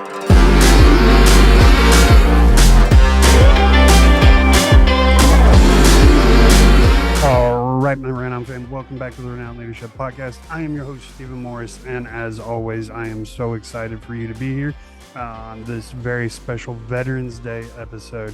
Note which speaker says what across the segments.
Speaker 1: All right, my Renowned fam, welcome back to the Renowned Leadership Podcast. I am your host, Stephen Morris, and as always, I am so excited for you to be here on this very special Veterans Day episode.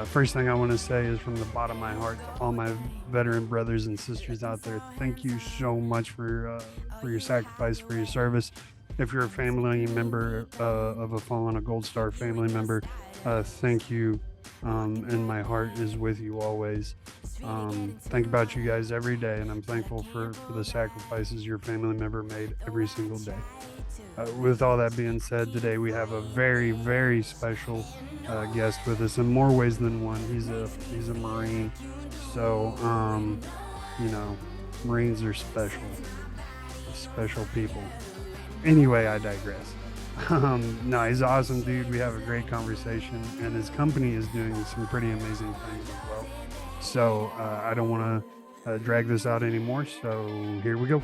Speaker 1: First thing I want to say is from the bottom of my heart to all my veteran brothers and sisters out there, thank you so much for your sacrifice, for your service. If you're a family member of a fallen, a Gold Star family member, thank you. And my heart is with you always. Think about you guys every day, and I'm thankful for the sacrifices your family member made every single day. With all that being said, today we have a very, very special guest with us in more ways than one. He's a Marine, so Marines are special people. Anyway, I digress. No, he's an awesome dude. We have a great conversation, and his company is doing some pretty amazing things as well. So I don't want to drag this out anymore. So here we go.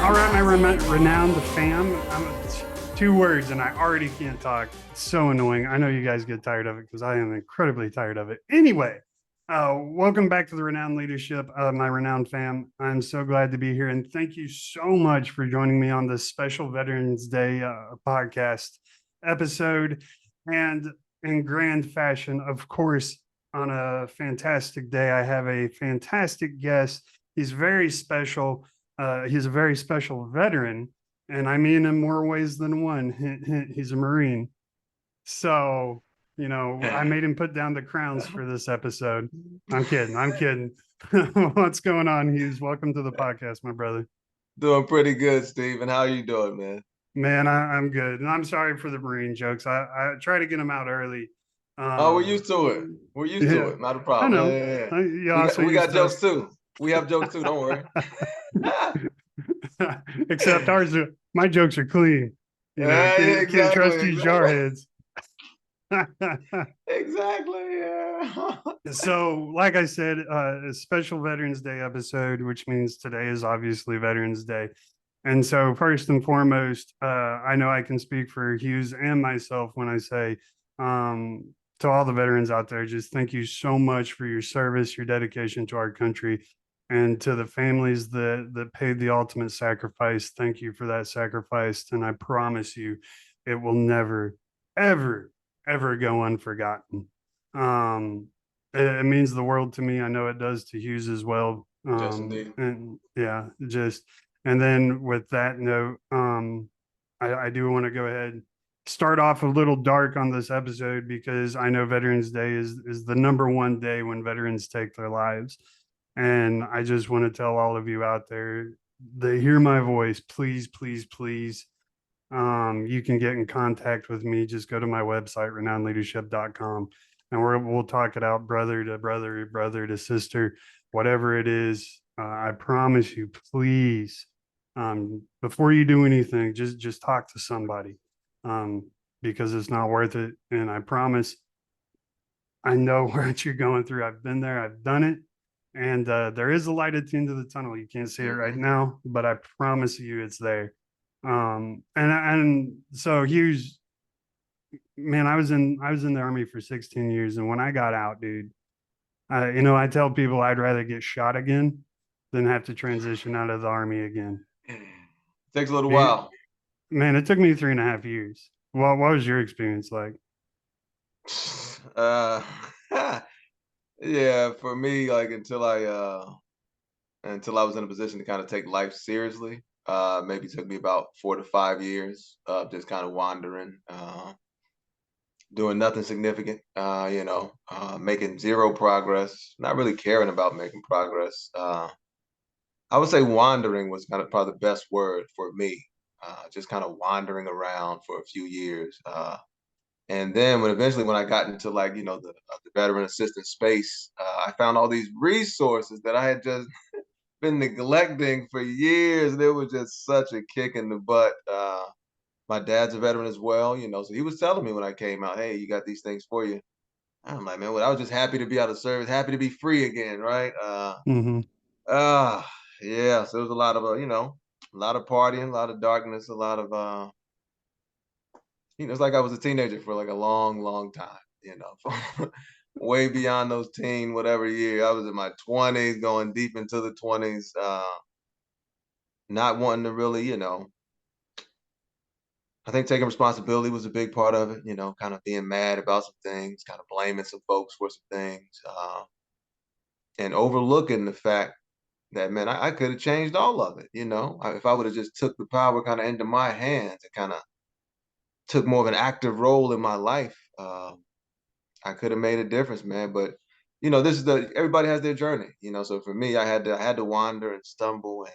Speaker 1: All right, my renowned fam. Two words, and I already can't talk. It's so annoying. I know you guys get tired of it because I am incredibly tired of it. Anyway. Welcome back to the Renowned Leadership, my Renowned fam. I'm so glad to be here, and thank you so much for joining me on this special Veterans Day podcast episode. And in grand fashion, of course, on a fantastic day, I have a fantastic guest. He's very special. He's a very special veteran, and I mean in more ways than one. He's a Marine. So I made him put down the crowns for this episode. I'm kidding. What's going on, Hughes? Welcome to the podcast, my brother.
Speaker 2: Doing pretty good, Stephen. How are you doing, man?
Speaker 1: Man, I'm good. And I'm sorry for the Marine jokes. I try to get them out early.
Speaker 2: We're used to it. We're used to it. Not a problem.
Speaker 1: I know.
Speaker 2: We got jokes too. We have jokes too. Don't worry.
Speaker 1: Except my jokes are clean. Can't trust you jarheads.
Speaker 2: Exactly. Yeah.
Speaker 1: So, like I said, a special Veterans Day episode, which means today is obviously Veterans Day. And so, first and foremost, I know I can speak for Hughes and myself when I say to all the veterans out there, just thank you so much for your service, your dedication to our country, and to the families that paid the ultimate sacrifice. Thank you for that sacrifice. And I promise you, it will never, ever go unforgotten. It means the world to me. I know it does to Hughes as well. And then with that note, I do want to go ahead start off a little dark on this episode because I know Veterans Day is the number one day when veterans take their lives. And I just want to tell all of you out there that hear my voice, please, you can get in contact with me. Just go to my website, renownedleadership.com, and we'll talk it out, brother to sister, whatever it is. I promise you, please, before you do anything, just talk to somebody, because it's not worth it. And I promise, I know what you're going through. I've been there. I've done it. And there is a light at the end of the tunnel. You can't see it right now, but I promise you it's there. And so Hughes, man, I was in the Army for 16 years. And when I got out, dude, I tell people I'd rather get shot again than have to transition out of the Army again.
Speaker 2: It takes a little while.
Speaker 1: Man, it took me 3.5 years. What was your experience like?
Speaker 2: Yeah, for me, like until I was in a position to kind of take life seriously, maybe took me about 4 to 5 years of just kind of wandering, doing nothing significant, making zero progress, not really caring about making progress. I would say wandering was kind of probably the best word for me, just kind of wandering around for a few years. And then when I got into the veteran assistance space, I found all these resources that I had just been neglecting for years. And it was just such a kick in the butt. My dad's a veteran as well, so he was telling me when I came out, hey, you got these things for you. I'm like, man, well, I was just happy to be out of service, happy to be free again, right?
Speaker 1: Mm-hmm.
Speaker 2: Yeah, so it was a lot of, A lot of partying, a lot of darkness, a lot of it's like I was a teenager for like a long, long time, way beyond those teen whatever year. I was in my 20s, going deep into the 20s, not wanting to really, I think taking responsibility was a big part of it, kind of being mad about some things, kind of blaming some folks for some things, and overlooking the fact that, man, I could have changed all of it, if I would have just took the power kind of into my hands and kind of took more of an active role in my life. I could have made a difference, man. But this is the everybody has their journey, So for me, I had to wander and stumble and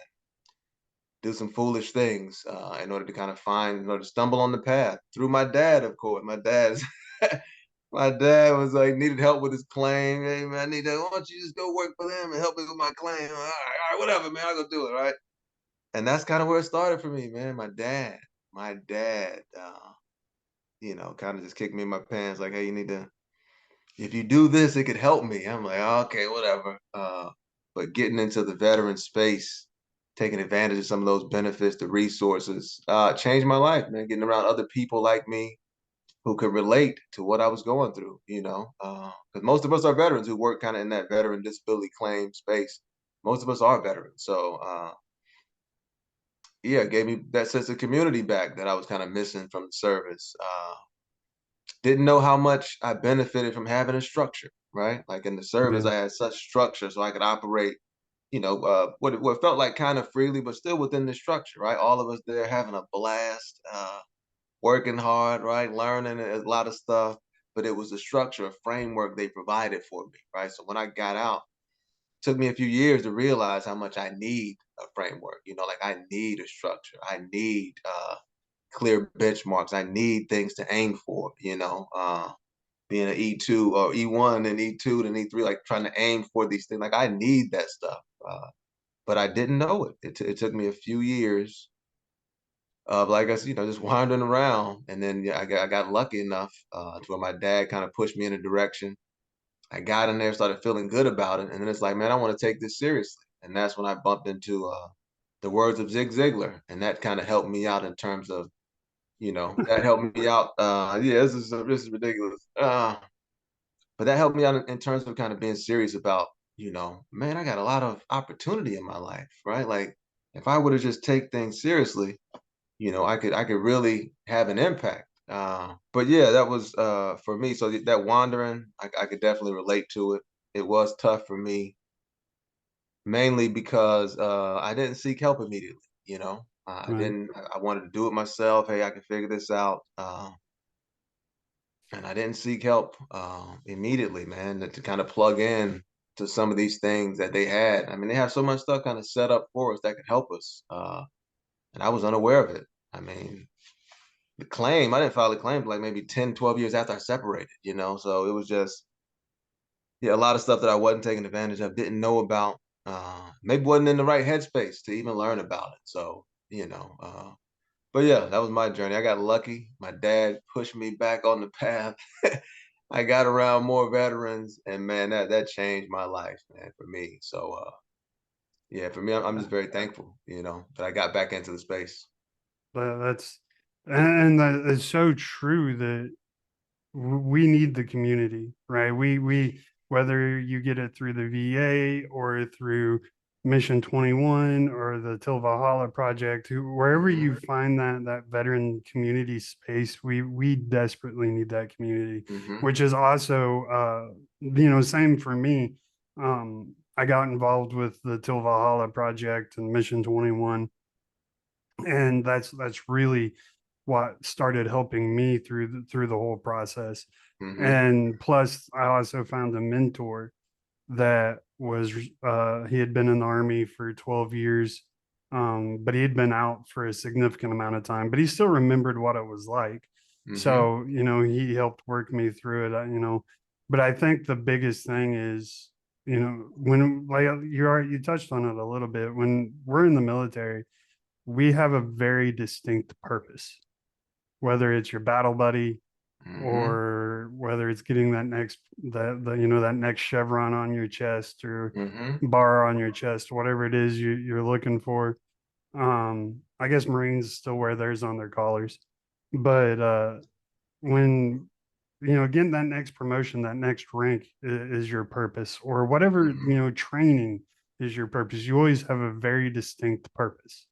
Speaker 2: do some foolish things in order to kind of stumble on the path through my dad, of course. My dad was like needed help with his claim. Hey man, I need that. Why don't you just go work for them and help me with my claim? All right, whatever, man. I'll go do it, right? And that's kind of where it started for me, man. My dad, kind of just kicked me in my pants, like, hey, you need to if you do this, it could help me. I'm like, okay, whatever. But getting into the veteran space, taking advantage of some of those benefits, the resources, changed my life, man. Getting around other people like me who could relate to what I was going through, because most of us are veterans who work kind of in that veteran disability claim space. Most of us are veterans. So, yeah, it gave me that sense of community back that I was kind of missing from the service. Didn't know how much I benefited from having a structure, right? Like in the service,
Speaker 1: Yeah,
Speaker 2: I had such structure so I could operate, what felt like kind of freely, but still within the structure, right? All of us there having a blast, working hard, right? Learning a lot of stuff, but it was the structure, a framework they provided for me, right? So when I got out, it took me a few years to realize how much I need a framework, like I need a structure. I need, clear benchmarks. I need things to aim for, being an E2 or E1 and E2 and E3, like trying to aim for these things. Like I need that stuff. But I didn't know it. It took me a few years of like us, just wandering around. And then yeah, I got lucky enough to where my dad kind of pushed me in a direction. I got in there, started feeling good about it. And then it's like, man, I want to take this seriously. And that's when I bumped into the words of Zig Ziglar. And that kind of helped me out in terms of that helped me out. Yeah, this is ridiculous. But that helped me out in terms of kind of being serious about, man, I got a lot of opportunity in my life, right? Like if I would have just take things seriously, I could really have an impact. But yeah, that was for me. So that wandering, I could definitely relate to it. It was tough for me, mainly because I didn't seek help immediately. I
Speaker 1: right.
Speaker 2: didn't. I wanted to do it myself. Hey, I can figure this out. And I didn't seek help immediately, man, to kind of plug in to some of these things that they had. I mean, they have so much stuff kind of set up for us that could help us. And I was unaware of it. I mean, I didn't file a claim for like maybe 10, 12 years after I separated, So it was just, yeah, a lot of stuff that I wasn't taking advantage of, didn't know about, maybe wasn't in the right headspace to even learn about it. So, but yeah, that was my journey. I got lucky. My dad pushed me back on the path. I got around more veterans, and man, that changed my life, man, for me. So, yeah, for me, I'm just very thankful, that I got back into the space.
Speaker 1: That's and that is so true that we need the community, right? We whether you get it through the VA or through Mission 21 or the Till Valhalla Project, wherever you
Speaker 2: Hmm.
Speaker 1: find that veteran community space, we desperately need that community,
Speaker 2: Hmm.
Speaker 1: which is also same for me. I got involved with the Till Valhalla Project and Mission 21, and that's really what started helping me through the whole process.
Speaker 2: Hmm.
Speaker 1: And plus I also found a mentor that was he had been in the army for 12 years, but he had been out for a significant amount of time, but he still remembered what it was like.
Speaker 2: Hmm.
Speaker 1: So he helped work me through it, but I think the biggest thing is, when like you touched on it a little bit, when we're in the military we have a very distinct purpose, whether it's your battle buddy
Speaker 2: Hmm.
Speaker 1: or whether it's getting that next chevron on your chest or
Speaker 2: Hmm.
Speaker 1: bar on your chest, whatever it is you're looking for. I guess Marines still wear theirs on their collars, but when getting that next promotion, that next rank is your purpose, or whatever,
Speaker 2: Mhm.
Speaker 1: training is your purpose. You always have a very distinct purpose.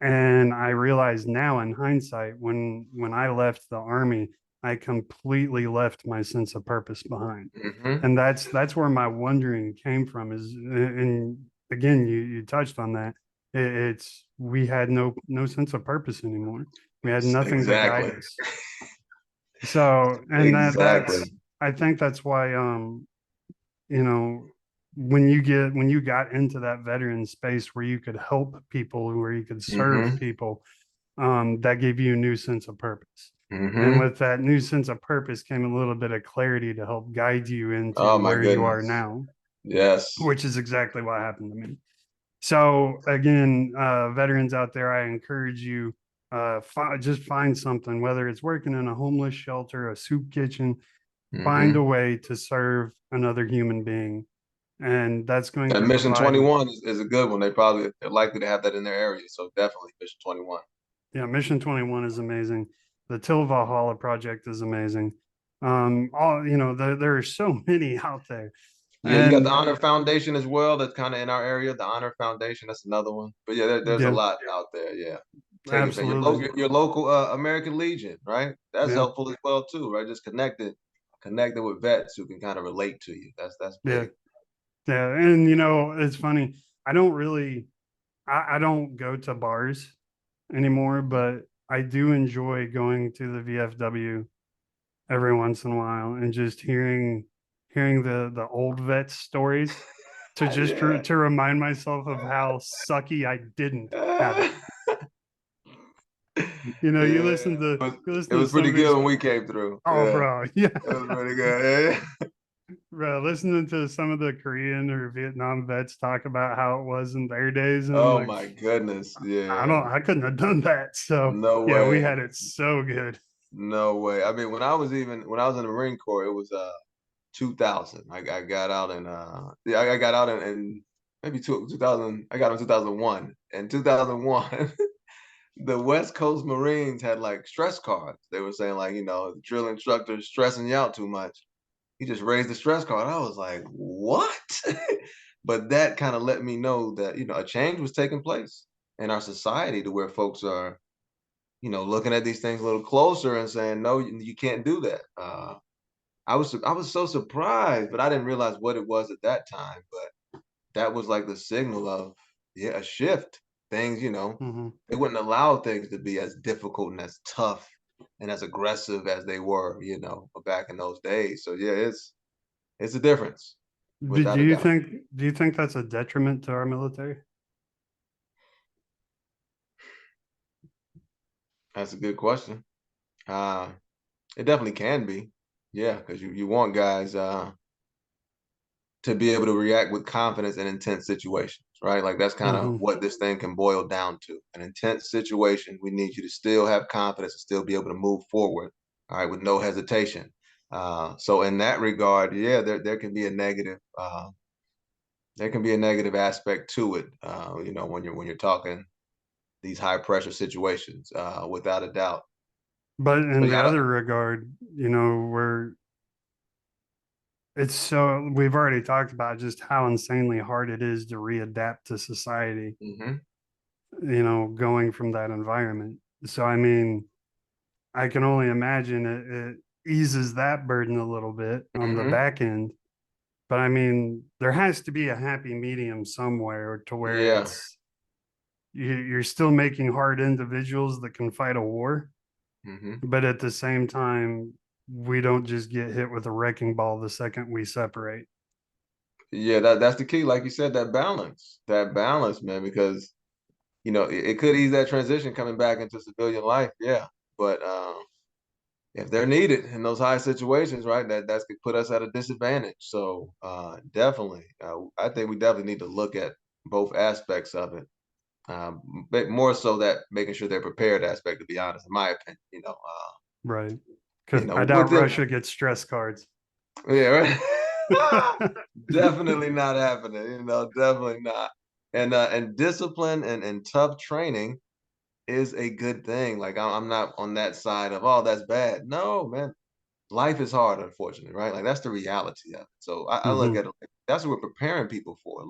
Speaker 1: And I realize now in hindsight, when I left the army, I completely left my sense of purpose behind.
Speaker 2: Mhm.
Speaker 1: And that's where my wondering came from is, and again, you touched on that. It's we had no sense of purpose anymore. We had nothing to guide
Speaker 2: Exactly.
Speaker 1: us. So, and that's
Speaker 2: Exactly.
Speaker 1: I think that's why you know, when you got into that veteran space where you could help people, where you could serve
Speaker 2: Mhm.
Speaker 1: people, that gave you a new sense of purpose. And
Speaker 2: Mhm.
Speaker 1: with that new sense of purpose came a little bit of clarity to help guide you
Speaker 2: Oh
Speaker 1: into
Speaker 2: my
Speaker 1: where you are
Speaker 2: goodness.
Speaker 1: now,
Speaker 2: Yes.
Speaker 1: which is exactly what happened to me. So again, veterans out there, I encourage you, just find something, whether it's working in a homeless shelter, a soup kitchen, find a
Speaker 2: Mhm.
Speaker 1: way to serve another human being. And that's going
Speaker 2: And
Speaker 1: to
Speaker 2: Mission
Speaker 1: provide,
Speaker 2: 21 is a good one. They're likely to have that in their area. So definitely Mission 21.
Speaker 1: yeah, Mission 21 is amazing. The Till Valhalla project is amazing. There are so many out there.
Speaker 2: Yeah, you got the
Speaker 1: And
Speaker 2: Honor Foundation as well. That's kind of in our area. The Honor Foundation, that's another one. But yeah, there's a
Speaker 1: yeah,
Speaker 2: lot out there. Yeah, taking advantage.
Speaker 1: absolutely.
Speaker 2: Your local American Legion, right? That's
Speaker 1: Yeah,
Speaker 2: helpful as well too, right? Just connected with vets who can kind of relate to you. That's
Speaker 1: yeah,
Speaker 2: big.
Speaker 1: yeah. And it's funny. I don't really I don't go to bars anymore, but I do enjoy going to the VFW every once in a while and just hearing the old vet stories to just
Speaker 2: Yeah.
Speaker 1: to remind myself of how sucky I didn't have it. You
Speaker 2: Yeah,
Speaker 1: listen to
Speaker 2: it was
Speaker 1: some
Speaker 2: pretty
Speaker 1: of
Speaker 2: good
Speaker 1: these.
Speaker 2: when we came through.
Speaker 1: Oh,
Speaker 2: Yeah,
Speaker 1: bro, yeah,
Speaker 2: it was pretty good. Yeah.
Speaker 1: bro. Listening to some of the Korean or Vietnam vets talk about how it was in their days, and I'm
Speaker 2: Oh
Speaker 1: like,
Speaker 2: my goodness.
Speaker 1: I
Speaker 2: Yeah.
Speaker 1: don't, I couldn't have done that. So
Speaker 2: No
Speaker 1: yeah, we
Speaker 2: way.
Speaker 1: had it so good.
Speaker 2: No way. I mean, when I was in the Marine Corps, it was 2000. I got out in yeah, I got out in maybe 2000. I got in 2001. In 2001, the West Coast Marines had like stress cards. They were saying like, the drill instructor is stressing you out too much. He just raised the stress card. I was like, what? But that kind of let me know that, a change was taking place in our society to where folks are, looking at these things a little closer and saying, no, you can't do that. I was so surprised, but I didn't realize what it was at that time. But that was like the signal of, yeah, a shift. Things,
Speaker 1: Hmm.
Speaker 2: they wouldn't allow things to be as difficult and as tough and as aggressive as they were, back in those days. So yeah, it's a difference,
Speaker 1: Do
Speaker 2: without a
Speaker 1: you
Speaker 2: doubt.
Speaker 1: think do you think that's a detriment to our military?
Speaker 2: That's a good question. Uh, it definitely can be. Yeah, because you want guys to be able to react with confidence in intense situations, right? Like that's kind of
Speaker 1: Hmm.
Speaker 2: what this thing can boil down to. An intense situation, we need you to still have confidence and still be able to move forward, all right, with no hesitation. So in that regard, yeah, there can be a negative. There can be a negative aspect to it, when you're talking these high pressure situations, without a doubt.
Speaker 1: But in
Speaker 2: But yeah,
Speaker 1: the other regard, where we've already talked about just how insanely hard it is to readapt to society,
Speaker 2: mm-hmm,
Speaker 1: going from that environment. So, I mean, I can only imagine it eases that burden a little bit on the
Speaker 2: mm-hmm,
Speaker 1: back end. But I mean, there has to be a happy medium somewhere to where
Speaker 2: yeah,
Speaker 1: you're still making hard individuals that can fight a war,
Speaker 2: mm-hmm.
Speaker 1: but at the same time, we don't just get hit with a wrecking ball the second we separate.
Speaker 2: Yeah, that's the key. Like you said, that balance, man, because it could ease that transition coming back into civilian life. Yeah, but if they're needed in those high situations, right, that could put us at a disadvantage. So definitely, I think we definitely need to look at both aspects of it. But more so that making sure they're prepared aspect, to be honest, in my opinion.
Speaker 1: Right. Because I doubt
Speaker 2: Within,
Speaker 1: Russia gets stress cards.
Speaker 2: yeah, right. Definitely not happening. Definitely not. And discipline and tough training is a good thing. Like I'm not on that side of, oh, that's bad. No, man, life is hard, unfortunately, right? Like that's the reality of it. So I look
Speaker 1: Hmm.
Speaker 2: at it like that's what we're preparing people for.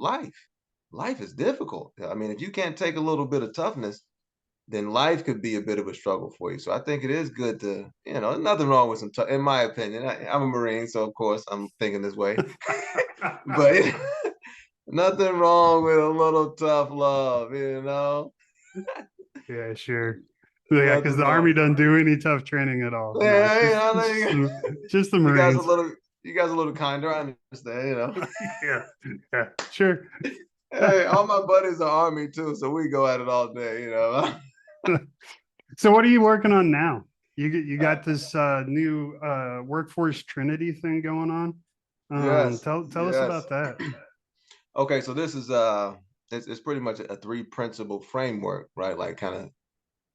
Speaker 2: Life is difficult. I mean, if you can't take a little bit of toughness, then life could be a bit of a struggle for you. So I think it is good to, nothing wrong with some tough, in my opinion. I'm a Marine, so of course I'm thinking this way. But nothing wrong with a little tough love,
Speaker 1: Yeah, sure. Yeah, because
Speaker 2: Nothing
Speaker 1: the army
Speaker 2: wrong.
Speaker 1: doesn't do any tough training at all. No,
Speaker 2: Yeah,
Speaker 1: just the
Speaker 2: you guys a
Speaker 1: Marines.
Speaker 2: little, you guys a little kinder. I understand.
Speaker 1: Yeah, yeah, sure.
Speaker 2: Hey, all my buddies are army too, so we go at it all day.
Speaker 1: So what are you working on now? You
Speaker 2: Uh,
Speaker 1: got this new workforce Trinity thing going on.
Speaker 2: yes,
Speaker 1: Tell us
Speaker 2: yes.
Speaker 1: about that.
Speaker 2: Okay, so this is it's pretty much a three principle framework, right? Like kind of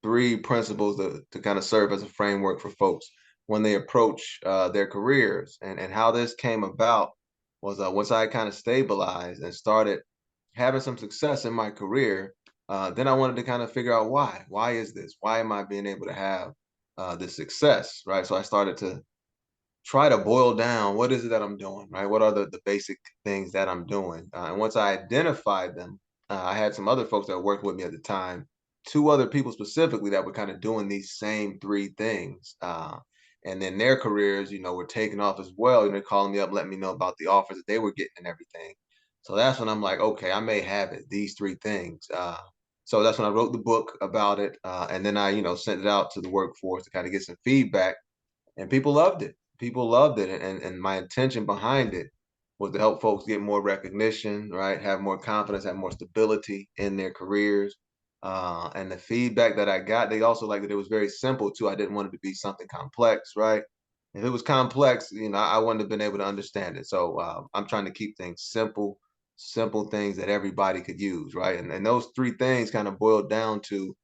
Speaker 2: three principles to kind of serve as a framework for folks when they approach their careers. And how this came about was once I kind of stabilized and started having some success in my career, then I wanted to kind of figure out why. Why is this? Why am I being able to have this success, right? So I started to try to boil down what is it that I'm doing, right? What are the basic things that I'm doing? And once I identified them, I had some other folks that were working with me at the time, two other people specifically that were kind of doing these same three things. And then their careers, were taking off as well. They're calling me up, letting me know about the offers that they were getting and everything. So that's when I'm like, okay, I may have it, these three things. So that's when I wrote the book about it. And then I, sent it out to the workforce to kind of get some feedback, and people loved it. People loved it, and my intention behind it was to help folks get more recognition, right? Have more confidence, have more stability in their careers. And the feedback that I got, they also liked that it was very simple too. I didn't want it to be something complex, right? If it was complex, I wouldn't have been able to understand it. So I'm trying to keep things simple, simple things that everybody could use, right? And those three things kind of boiled down to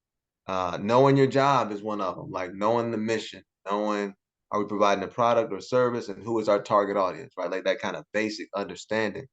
Speaker 2: knowing your job is one of them, like knowing the mission, knowing are we providing a product or service and who is our target audience, right? Like that kind of basic understanding.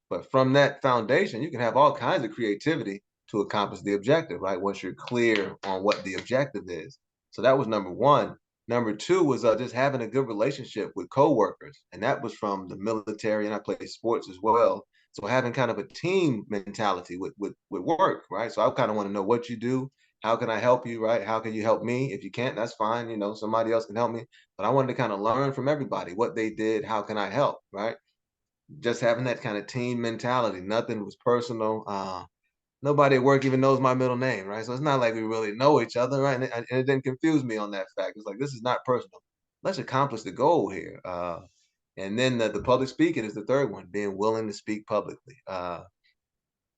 Speaker 2: But from that foundation, you can have all kinds of creativity to accomplish the objective, right? Once you're clear on what the objective is. So that was number one. Number two was just having a good relationship with coworkers, and that was from the military, and I played sports as well. So having kind of a team mentality with work, right? So I kind of want to know what you do. How can I help you, right? How can you help me? If you can't, that's fine. Somebody else can help me. But I wanted to kind of learn from everybody what they did. How can I help, right? Just having that kind of team mentality. Nothing was personal. Nobody at work even knows my middle name, right? So it's not like we really know each other, right? And it didn't confuse me on that fact. It's like, this is not personal. Let's accomplish the goal here. And then the public speaking is the third one, being willing to speak publicly. And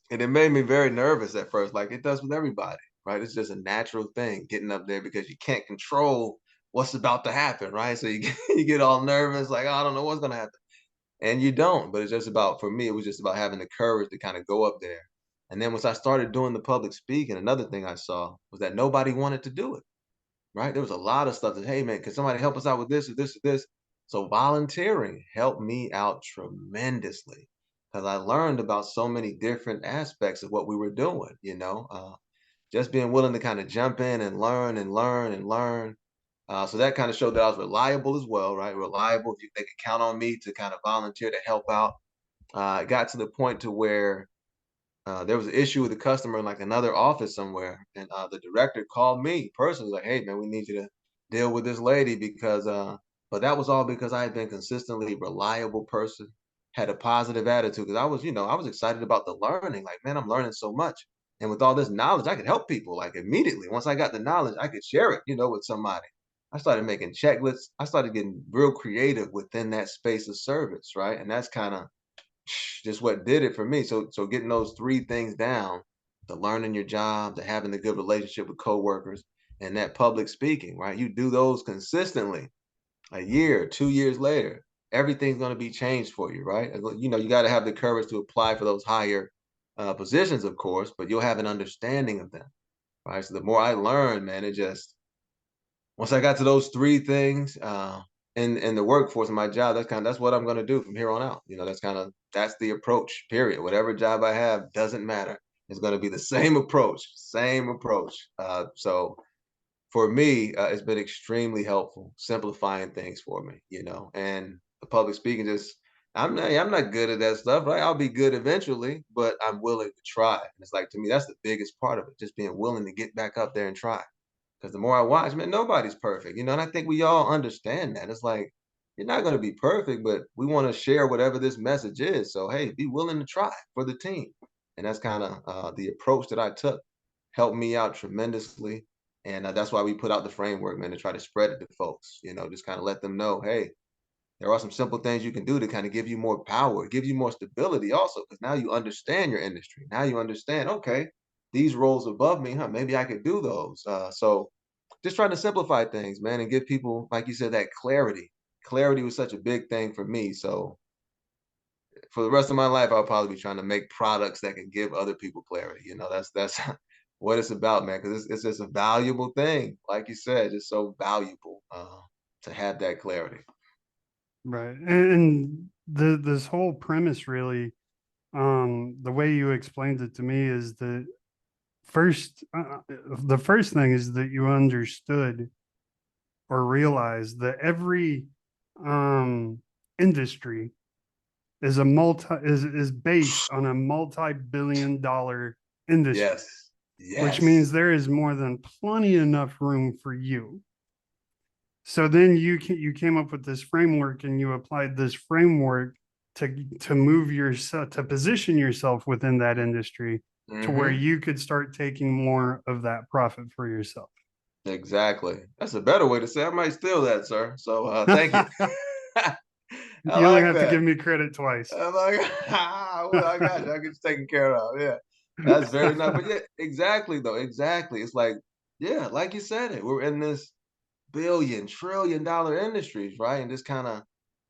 Speaker 2: it made me very nervous at first, like it does with everybody, right? It's just a natural thing getting up there because you can't control what's about to happen, right? So you get all nervous, like, oh, I don't know what's going to happen. And you don't, but it's just about, for me, it was just about having the courage to kind of go up there. And then once I started doing the public speaking, another thing I saw was that nobody wanted to do it, right? There was a lot of stuff that, hey man, can somebody help us out with this or this or this? So volunteering helped me out tremendously because I learned about so many different aspects of what we were doing, just being willing to kind of jump in and learn and learn and learn. So that kind of showed that I was reliable as well, right? Reliable. They could count on me to kind of volunteer to help out. It got to the point to where there was an issue with a customer in like another office somewhere, and the director called me personally, like, "Hey, man, we need you to deal with this lady because." But that was all because I had been consistently reliable person, had a positive attitude. Because I was excited about the learning. Like, man, I'm learning so much, and with all this knowledge, I could help people. Like immediately, once I got the knowledge, I could share it, with somebody. I started making checklists. I started getting real creative within that space of service, right? And that's kind of just what did it for me. So getting those three things down, the learning your job, the having a good relationship with coworkers, and that public speaking, right? You do those consistently, a year, 2 years later, everything's going to be changed for you, right? You got to have the courage to apply for those higher positions, of course, but you'll have an understanding of them, right? So the more I learned, man, it just once I got to those three things, in the workforce in my job, that's what I'm gonna do from here on out. That's the approach, period. Whatever job I have doesn't matter. it's going to be the same approach, same approach. So for me, it's been extremely helpful, simplifying things for me, and the public speaking just, I'm not good at that stuff, right? I'll be good eventually, but I'm willing to try. And it's like, to me, that's the biggest part of it, just being willing to get back up there and try. Because the more I watch, man, nobody's perfect, and I think we all understand that. It's like, you're not going to be perfect, but we want to share whatever this message is. So, hey, be willing to try for the team. And that's kind of the approach that I took. Helped me out tremendously. And that's why we put out the framework, man, to try to spread it to folks, just kind of let them know, hey, there are some simple things you can do to kind of give you more power, give you more stability also, because now you understand your industry. Now you understand, okay, these roles above me, huh? Maybe I could do those. So just trying to simplify things, man, and give people, like you said, that clarity. Clarity was such a big thing for me. So for the rest of my life, I'll probably be trying to make products that can give other people clarity. That's what it's about, man. Because it's just a valuable thing, like you said, just so valuable to have that clarity.
Speaker 1: Right. And this whole premise really, the way you explained it to me is that first, the first thing is that you understood or realized that every um industry is based on a multi-billion dollar industry,
Speaker 2: Yes,
Speaker 1: which means
Speaker 2: yes.
Speaker 1: there is more than plenty enough room for you. So then you came up with this framework and you applied this framework to move yourself to position yourself within that industry to where
Speaker 2: Mm-hmm.
Speaker 1: you could start taking more of that profit for yourself.
Speaker 2: Exactly. That's a better way to say. I might steal that, sir. So thank you. I
Speaker 1: You only
Speaker 2: like
Speaker 1: have to give
Speaker 2: that.
Speaker 1: me credit twice.
Speaker 2: I'm like, well, I got you. I get you taken care of. Yeah. That's very nice. But yeah, exactly though. Exactly. It's like, yeah, like you said it. We're in this billion, trillion dollar industries, right? And just kind of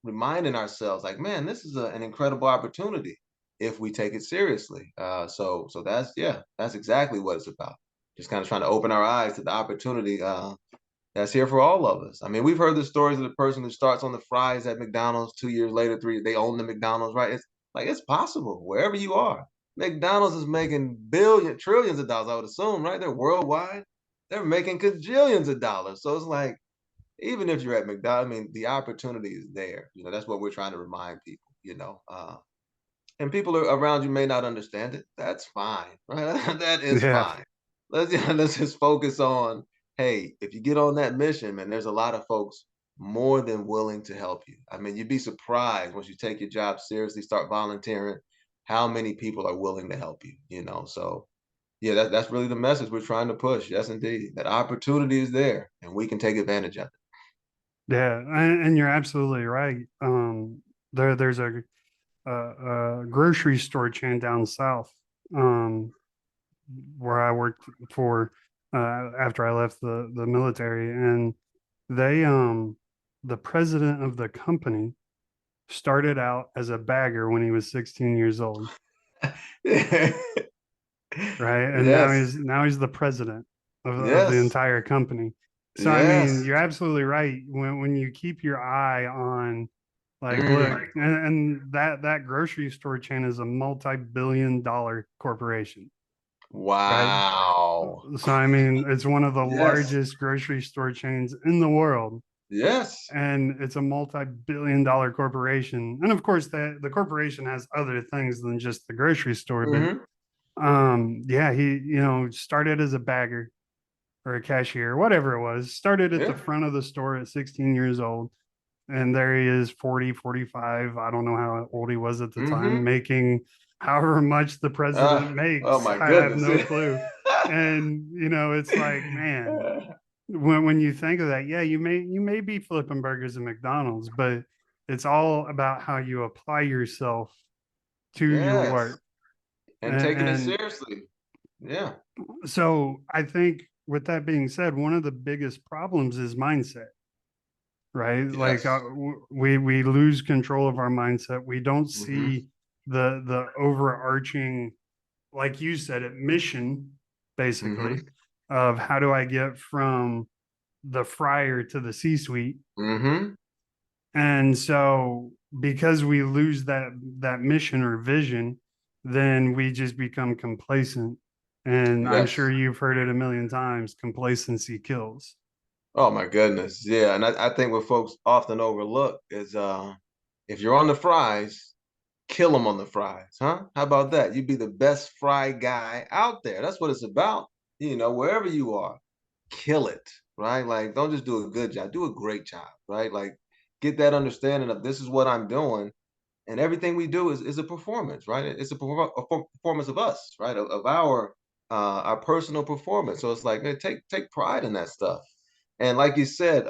Speaker 2: reminding ourselves, like, man, this is an incredible opportunity if we take it seriously. So that's, yeah, that's exactly what it's about. Just kind of trying to open our eyes to the opportunity that's here for all of us. I mean, we've heard the stories of the person who starts on the fries at McDonald's 2 years later, they own the McDonald's, right? It's like, it's possible wherever you are. McDonald's is making billion, trillions of dollars, I would assume, right? They're worldwide. They're making cajillions of dollars. So it's like, even if you're at McDonald's, I mean, the opportunity is there. That's what we're trying to remind people, and people around you may not understand it. That's fine, right? That is
Speaker 1: Yeah.
Speaker 2: fine. Let's just focus on, hey, if you get on that mission, man, there's a lot of folks more than willing to help you. I mean, you'd be surprised once you take your job seriously, start volunteering, how many people are willing to help you. So yeah, that's really the message we're trying to push. Yes, indeed. That opportunity is there and we can take advantage of it.
Speaker 1: Yeah, and you're absolutely right. There's a grocery store chain down south, um, where I worked for after I left the military, and they the president of the company started out as a bagger when he was 16 years old, right? And
Speaker 2: Yes.
Speaker 1: now he's the president of the
Speaker 2: Yes.
Speaker 1: entire company. So I mean,
Speaker 2: Yes.
Speaker 1: you're absolutely right. When you keep your eye on like, look,
Speaker 2: Mm.
Speaker 1: and that grocery store chain is a multi-billion dollar corporation, right?
Speaker 2: Wow.
Speaker 1: So I mean, it's one of the
Speaker 2: Yes.
Speaker 1: largest grocery store chains in the world,
Speaker 2: Yes.
Speaker 1: and it's a multi-billion dollar corporation. And of course, the corporation has other things than just the grocery store, but
Speaker 2: Mhm.
Speaker 1: yeah, he started as a bagger or a cashier, whatever it was, started at the
Speaker 2: Yeah.
Speaker 1: front of the store at 16 years old. And there he is, 40, 45. I don't know how old he was at the time,
Speaker 2: Mhm.
Speaker 1: making however much the president
Speaker 2: Oh
Speaker 1: makes.
Speaker 2: my
Speaker 1: I have
Speaker 2: goodness.
Speaker 1: no clue. And it's like, man, when you think of that, yeah, you may be flipping burgers at McDonald's, but it's all about how you apply yourself to your
Speaker 2: Yes.
Speaker 1: work.
Speaker 2: And taking it
Speaker 1: And
Speaker 2: seriously. Yeah.
Speaker 1: so I think with that being said, one of the biggest problems is mindset, right? Like
Speaker 2: Yes.
Speaker 1: we lose control of our mindset. We don't
Speaker 2: Mhm.
Speaker 1: see the overarching, like you said, it mission basically
Speaker 2: Mhm.
Speaker 1: of how do I get from the fryer to the C-suite.
Speaker 2: Mhm.
Speaker 1: And so because we lose that mission or vision, then we just become complacent. And I'm
Speaker 2: Yes.
Speaker 1: sure you've heard it a million times, complacency kills.
Speaker 2: Oh my goodness. Yeah. And I think what folks often overlook is if you're on the fries, kill them on the fries, huh? How about that? You be the best fry guy out there. That's what it's about. Wherever you are, kill it, right? Like, don't just do a good job, do a great job, right? Like, get that understanding of this is what I'm doing, and everything we do is a performance, right? It's a performance of us, right? Of our personal performance. So it's like, man, take pride in that stuff. And like you said,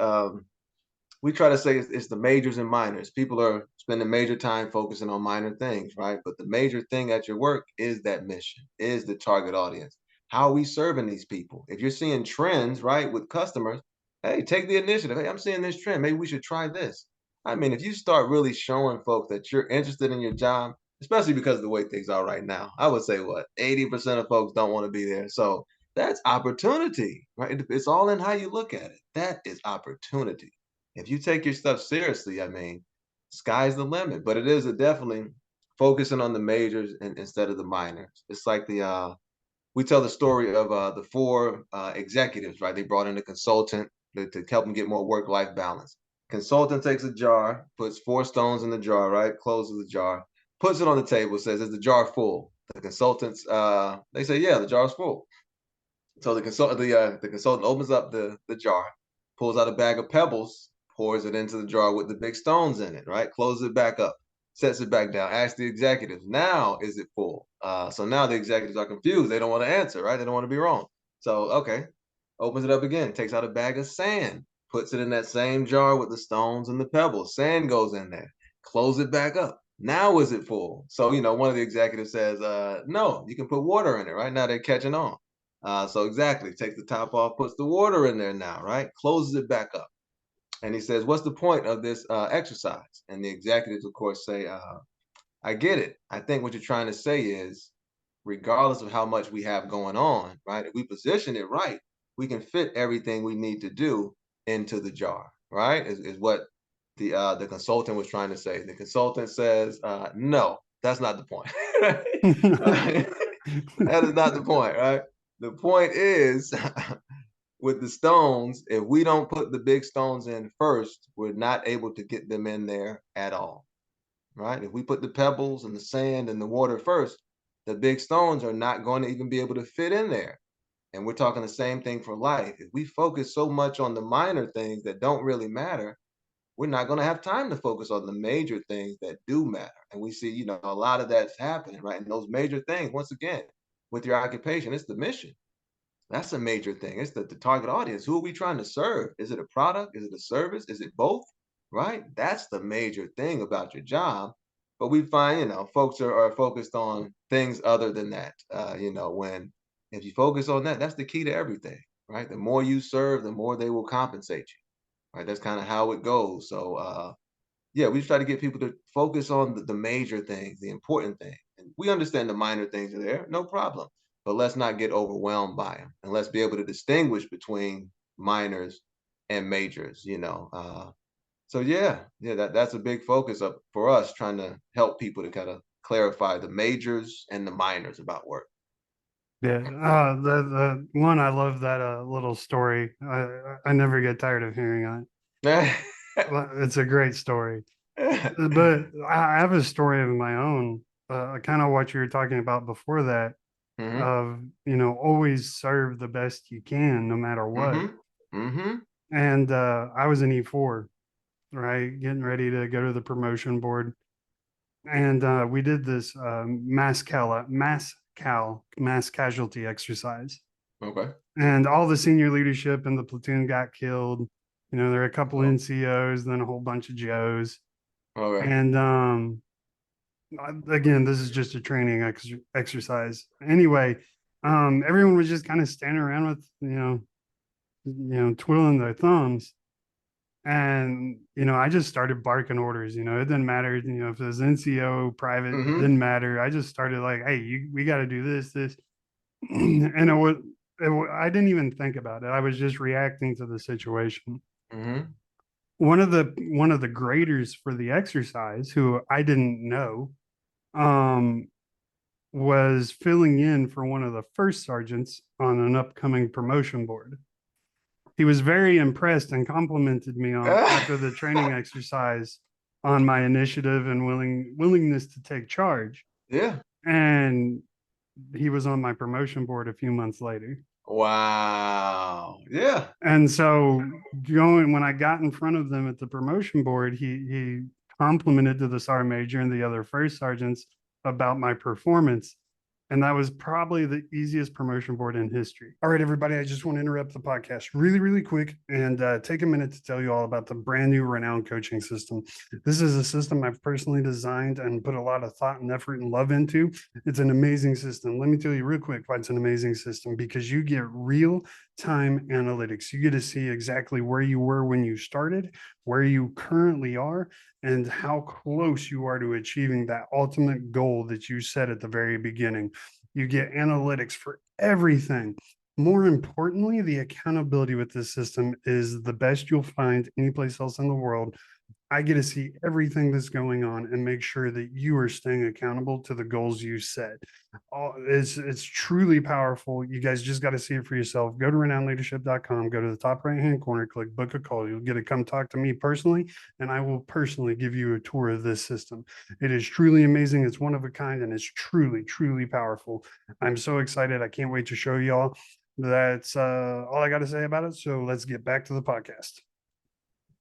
Speaker 2: we try to say it's the majors and minors. People are spending major time focusing on minor things, right? But the major thing at your work is that mission, is the target audience. How are we serving these people? If you're seeing trends, right, with customers, hey, take the initiative. Hey, I'm seeing this trend. Maybe we should try this. I mean, if you start really showing folks that you're interested in your job, especially because of the way things are right now, I would say what 80% of folks don't want to be there. So that's opportunity, right? It's all in how you look at it. That is opportunity. If you take your stuff seriously, I mean, sky's the limit. But it is definitely focusing on the majors instead of the minors. It's like we tell the story of the four executives, right? They brought in a consultant to help them get more work-life balance. Consultant takes a jar, puts four stones in the jar, right? Closes the jar, puts it on the table, says, "Is the jar full?" The consultants, they say, "Yeah, the jar's full." So the consultant opens up the jar, pulls out a bag of pebbles, pours it into the jar with the big stones in it, right? Closes it back up, sets it back down, asks the executives, "Now is it full?" So now the executives are confused. They don't want to answer, right? They don't want to be wrong. So okay, opens it up again, takes out a bag of sand, puts it in that same jar with the stones and the pebbles. Sand goes in there, close it back up. Now is it full? So one of the executives says, "No, you can put water in it." Right now they're catching on. So exactly, takes the top off, puts the water in there now, right? Closes it back up. And he says, "What's the point of this exercise?" And the executives, of course, say, "I get it. I think what you're trying to say is, regardless of how much we have going on, right? If we position it right, we can fit everything we need to do into the jar, right?" Is what the consultant was trying to say. The consultant says, "No, that's not the point." Right? That is not the point, right? The point is, with the stones, if we don't put the big stones in first, we're not able to get them in there at all, right? If we put the pebbles and the sand and the water first, the big stones are not going to even be able to fit in there. And we're talking the same thing for life. If we focus so much on the minor things that don't really matter, we're not going to have time to focus on the major things that do matter. And we see, a lot of that's happening, right? And those major things, once again, with your occupation, it's the mission. That's a major thing. It's the target audience. Who are we trying to serve? Is it a product? Is it a service? Is it both? Right? That's the major thing about your job. But we find, folks are focused on things other than that. When if you focus on that, that's the key to everything, right? The more you serve, the more they will compensate you. Right? That's kind of how it goes. So yeah, we try to get people to focus on the major things, the important things. And we understand the minor things are there, no problem. But let's not get overwhelmed by them. And let's be able to distinguish between minors and majors. So yeah, that's a big focus of for us trying to help people to kind of clarify the majors and the minors about work.
Speaker 1: Yeah, the one I love that little story. I never get tired of hearing it. It's a great story. But I have a story of my own, kind of what you were talking about before that,
Speaker 2: hmm
Speaker 1: of, always serve the best you can, no matter what.
Speaker 2: hmm hmm
Speaker 1: And I was an E4, right, getting ready to go to the promotion board. And we did this mass casualty exercise.
Speaker 2: Okay.
Speaker 1: And all the senior leadership in the platoon got killed. There were a couple
Speaker 2: Oh,
Speaker 1: NCOs, then a whole bunch of Joes.
Speaker 2: okay.
Speaker 1: And again, this is just a training exercise. Anyway, everyone was just kind of standing around with, twiddling their thumbs. And, I just started barking orders. It didn't matter, if it was NCO, private,
Speaker 2: hmm
Speaker 1: didn't matter. I just started like, hey, we got to do this. And I didn't even think about it. I was just reacting to the situation.
Speaker 2: hmm
Speaker 1: One of the graders for the exercise, who I didn't know, um, was filling in for one of the first sergeants on an upcoming promotion board. He was very impressed and complimented me on after the training exercise on my initiative and willingness to take charge.
Speaker 2: Yeah.
Speaker 1: And he was on my promotion board a few months later.
Speaker 2: Wow. Yeah.
Speaker 1: And so going when I got in front of them at the promotion board, he complimented to the sergeant major and the other first sergeants about my performance. And that was probably the easiest promotion board in history. All right, everybody, I just want to interrupt the podcast really, really quick and take a minute to tell you all about the brand new Renown coaching system. This is a system I've personally designed and put a lot of thought and effort and love into. It's an amazing system. Let me tell you real quick why it's an amazing system, because you get real time analytics. You get to see exactly where you were when you started, where you currently are, and how close you are to achieving that ultimate goal that you set at the very beginning. You get analytics for everything. More importantly, the accountability with this system is the best you'll find anyplace else in the world. I get to see everything that's going on and make sure that you are staying accountable to the goals you set. It's truly powerful. You guys just got to see it for yourself. Go to renownleadership.com, go to the top right hand corner, click book a call. You'll get to come talk to me personally, and I will personally give you a tour of this system. It is truly amazing. It's one of a kind, and it's truly, truly powerful. I'm so excited. I can't wait to show y'all. That's all I got to say about it. So let's get back to the podcast.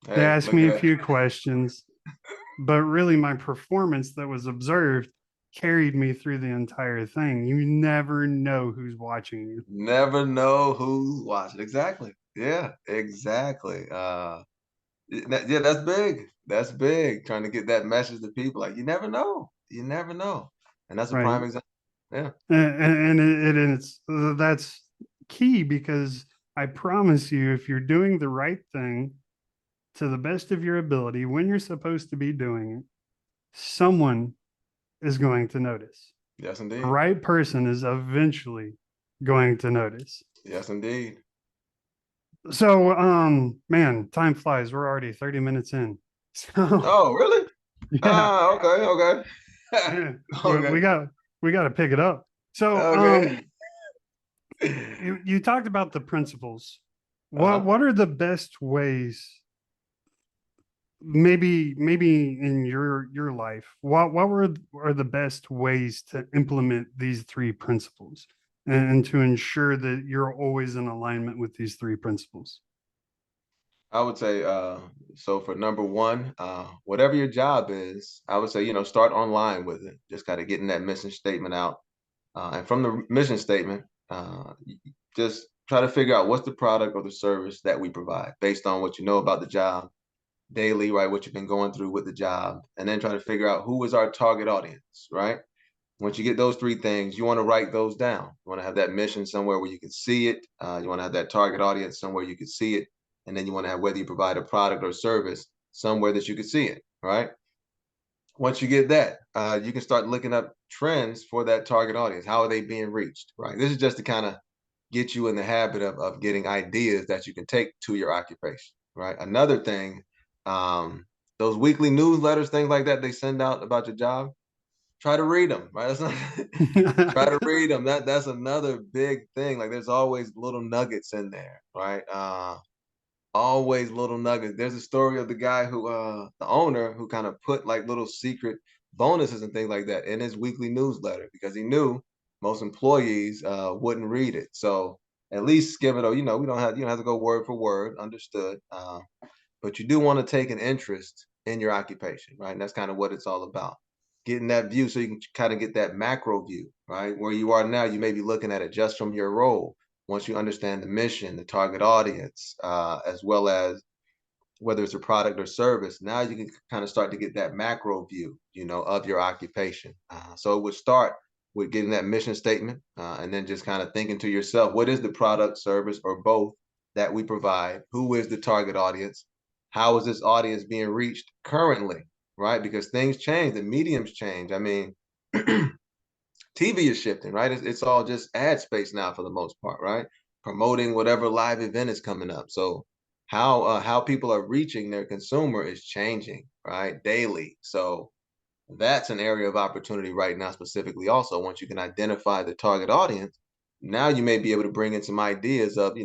Speaker 1: They
Speaker 2: Hey,
Speaker 1: asked
Speaker 2: look
Speaker 1: me a
Speaker 2: at
Speaker 1: few questions, but really my performance that was observed carried me through the entire thing. You never know who's watching you.
Speaker 2: never know who's watching. Exactly. Yeah, exactly. Yeah, that's big. That's big. Trying to get that message to people. Like, you never know. You never know. And that's a
Speaker 1: Right.
Speaker 2: prime example. Yeah.
Speaker 1: It's that's key, because I promise you, if you're doing the right thing to the best of your ability when you're supposed to be doing it, someone is going to notice.
Speaker 2: Yes,
Speaker 1: The
Speaker 2: indeed.
Speaker 1: right person is eventually going to notice.
Speaker 2: Yes, indeed.
Speaker 1: So, man, time flies. We're already 30 minutes in. So,
Speaker 2: Oh, really?
Speaker 1: yeah,
Speaker 2: Ah, okay, okay.
Speaker 1: yeah, we
Speaker 2: Okay.
Speaker 1: got to pick it up. So,
Speaker 2: Okay.
Speaker 1: you talked about the principles.
Speaker 2: Uh-huh.
Speaker 1: What are the best ways, maybe in your life, what are the best ways to implement these three principles and to ensure that you're always in alignment with these three principles?
Speaker 2: I would say, so for number one, whatever your job is, I would say, start online with it. Just kind of getting that mission statement out. And from the mission statement, just try to figure out what's the product or the service that we provide based on what you know about the job daily, right? What you've been going through with the job, and then try to figure out who is our target audience, right? Once you get those three things, you want to write those down. You want to have that mission somewhere where you can see it. You want to have that target audience somewhere you can see it. And then you want to have whether you provide a product or service somewhere that you can see it, right? Once you get that, you can start looking up trends for that target audience. How are they being reached, right? This is just to kind of get you in the habit of getting ideas that you can take to your occupation, right? Another thing, those weekly newsletters, things like that they send out about your job, try to read them, right? That's not, try to read them. That's another big thing. Like there's always little nuggets in there, right? Always little nuggets. There's a story of the guy who, the owner, who kind of put like little secret bonuses and things like that in his weekly newsletter because he knew most employees wouldn't read it. So at least give it a, we don't have, you don't have to go word for word, understood. But you do want to take an interest in your occupation, right? And that's kind of what it's all about. Getting that view so you can kind of get that macro view, right? Where you are now, you may be looking at it just from your role. Once you understand the mission, the target audience, as well as whether it's a product or service, now you can kind of start to get that macro view, of your occupation. So it would start with getting that mission statement, and then just kind of thinking to yourself, what is the product, service, or both that we provide? Who is the target audience? How is this audience being reached currently? Right? Because things change, the mediums change. I mean, TV is shifting, right? It's all just ad space now for the most part, right? Promoting whatever live event is coming up. So how people are reaching their consumer is changing, right? Daily. So That's an area of opportunity right now, specifically. Also, once you can identify the target audience, now you may be able to bring in some ideas of,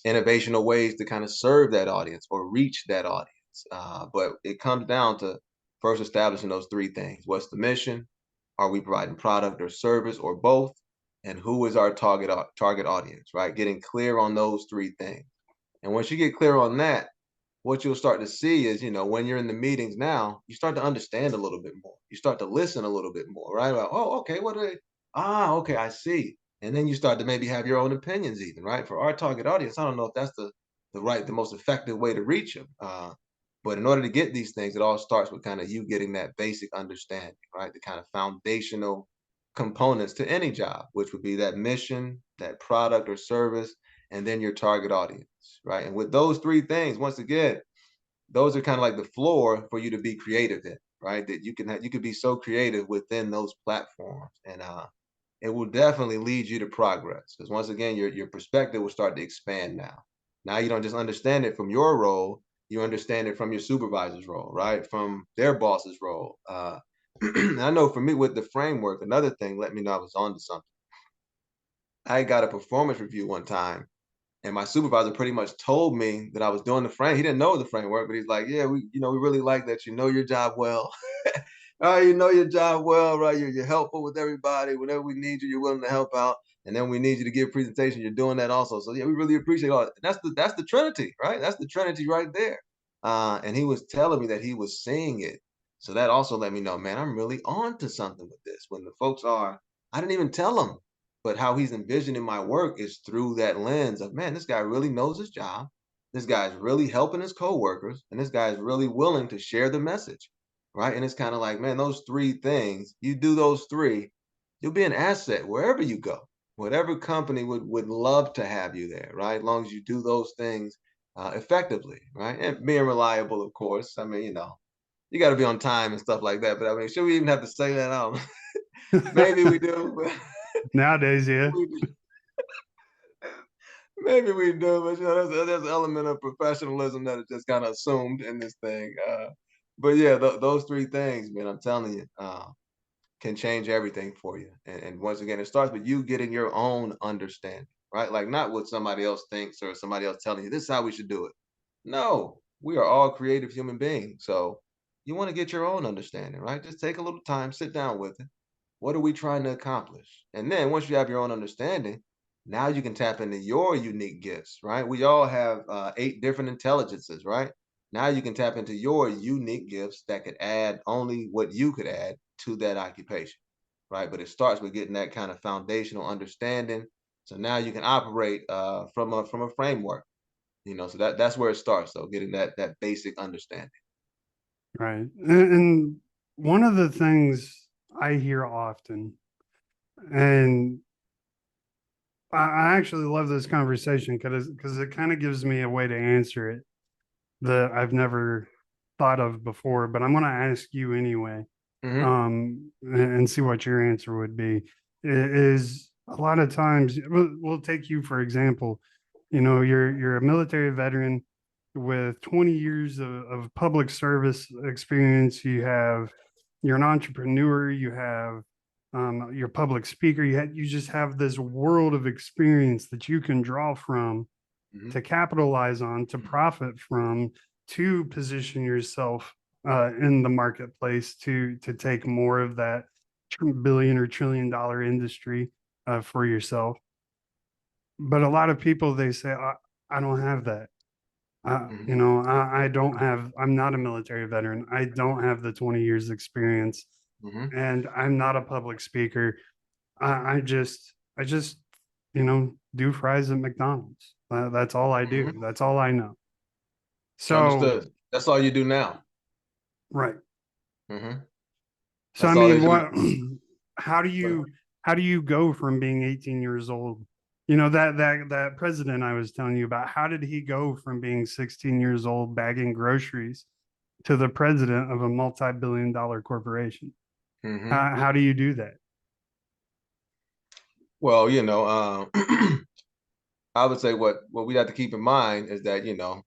Speaker 2: innovational ways to kind of serve that audience or reach that audience. But it comes down to first establishing those three things. What's the mission? Are we providing product or service or both? And who is our target audience, right? Getting clear on those three things. And once you get clear on that, what you'll start to see is, when you're in the meetings now, you start to understand a little bit more. You start to listen a little bit more, right? Like, oh, okay, what do they? Okay, I see. And then you start to maybe have your own opinions, even, right? For our target audience, I don't know if that's the most effective way to reach them. But in order to get these things, it all starts with kind of you getting that basic understanding, right? The kind of foundational components to any job, which would be that mission, that product or service, and then your target audience, right? And with those three things, once again, those are kind of like the floor for you to be creative in, right? That you could be so creative within those platforms, and it will definitely lead you to progress. Because once again, your perspective will start to expand now. Now you don't just understand it from your role, you understand it from your supervisor's role, right? From their boss's role. I know for me with the framework, another thing let me know I was on to something. I got a performance review one time, and my supervisor pretty much told me that I was doing the frame. He didn't know the framework, but he's like, "Yeah, we really like that. You know your job well. You know your job well, right? You're helpful with everybody. Whenever we need you, you're willing to help out. And then we need you to give a presentation. You're doing that also. So yeah, we really appreciate all that." That's the Trinity, right? That's the Trinity right there. And he was telling me that he was seeing it. So that also let me know, man, I'm really on to something with this. When the folks are, I didn't even tell him, but how he's envisioning my work is through that lens of, man, this guy really knows his job. This guy's really helping his coworkers, and this guy is really willing to share the message, right? And it's kind of like, man, those three things, you do those three, you'll be an asset wherever you go. Whatever company would love to have you there, right? As long as you do those things effectively, right? And being reliable, of course. I mean, you got to be on time and stuff like that. But I mean, should we even have to say that? I don't. Maybe we do, but
Speaker 1: Nowadays, yeah.
Speaker 2: maybe we do, but there's an element of professionalism that is just kind of assumed in this thing. But yeah, those three things, man, I'm telling you, can change everything for you. And once again, it starts with you getting your own understanding, right? Like not what somebody else thinks or somebody else telling you this is how we should do it. No, we are all creative human beings, so you want to get your own understanding, right? Just take a little time, sit down with it. What are we trying to accomplish? And then once you have your own understanding, now you can tap into your unique gifts, right? We all have 8 different intelligences, right? Now you can tap into your unique gifts that could add only what you could add to that occupation, right? But it starts with getting that kind of foundational understanding. So now you can operate from a framework, So that's where it starts. So getting that basic understanding.
Speaker 1: Right. And one of the things I hear often, and I actually love this conversation because it kind of gives me a way to answer it that I've never thought of before, but I'm going to ask you anyway,
Speaker 2: Hmm.
Speaker 1: and see what your answer would be. Is a lot of times we'll take you for example. You're a military veteran with 20 years of public service experience. You're an entrepreneur. You have you're a public speaker. You just have this world of experience that you can draw from
Speaker 2: Hmm.
Speaker 1: to capitalize on, to profit from, to position yourself in the marketplace to take more of that billion or trillion dollar industry for yourself. But a lot of people they say, I don't have that.
Speaker 2: Hmm.
Speaker 1: I don't have. I'm not a military veteran. I don't have the 20 years experience,
Speaker 2: Hmm.
Speaker 1: and I'm not a public speaker. I just, do fries at McDonald's. That's all I do.
Speaker 2: Hmm.
Speaker 1: That's all I know. So,
Speaker 2: Understood. That's all you do now.
Speaker 1: right.
Speaker 2: Hmm.
Speaker 1: So, I
Speaker 2: That's all
Speaker 1: mean,
Speaker 2: that you.
Speaker 1: what, how do you, how do you go from being 18 years old? That president I was telling you about, how did he go from being 16 years old bagging groceries to the president of a multi-billion dollar corporation?
Speaker 2: Hmm.
Speaker 1: How do you do that?
Speaker 2: Well, I would say what we have to keep in mind is that you don't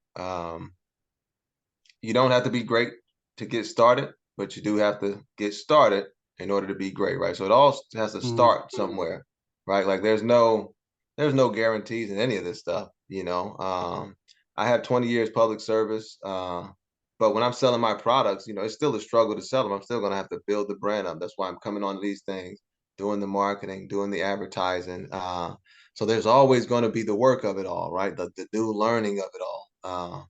Speaker 2: have to be great to get started, but you do have to get started in order to be great, right? So it all has to
Speaker 1: Mm,
Speaker 2: start somewhere, right? Like there's no guarantees in any of this stuff, you know. I have 20 years public service, but when I'm selling my products, you know, it's still a struggle to sell them. I'm still gonna have to build the brand up. That's why I'm coming on these things, doing the marketing, doing the advertising. So there's always going to be the work of it all, right? The new learning of it all.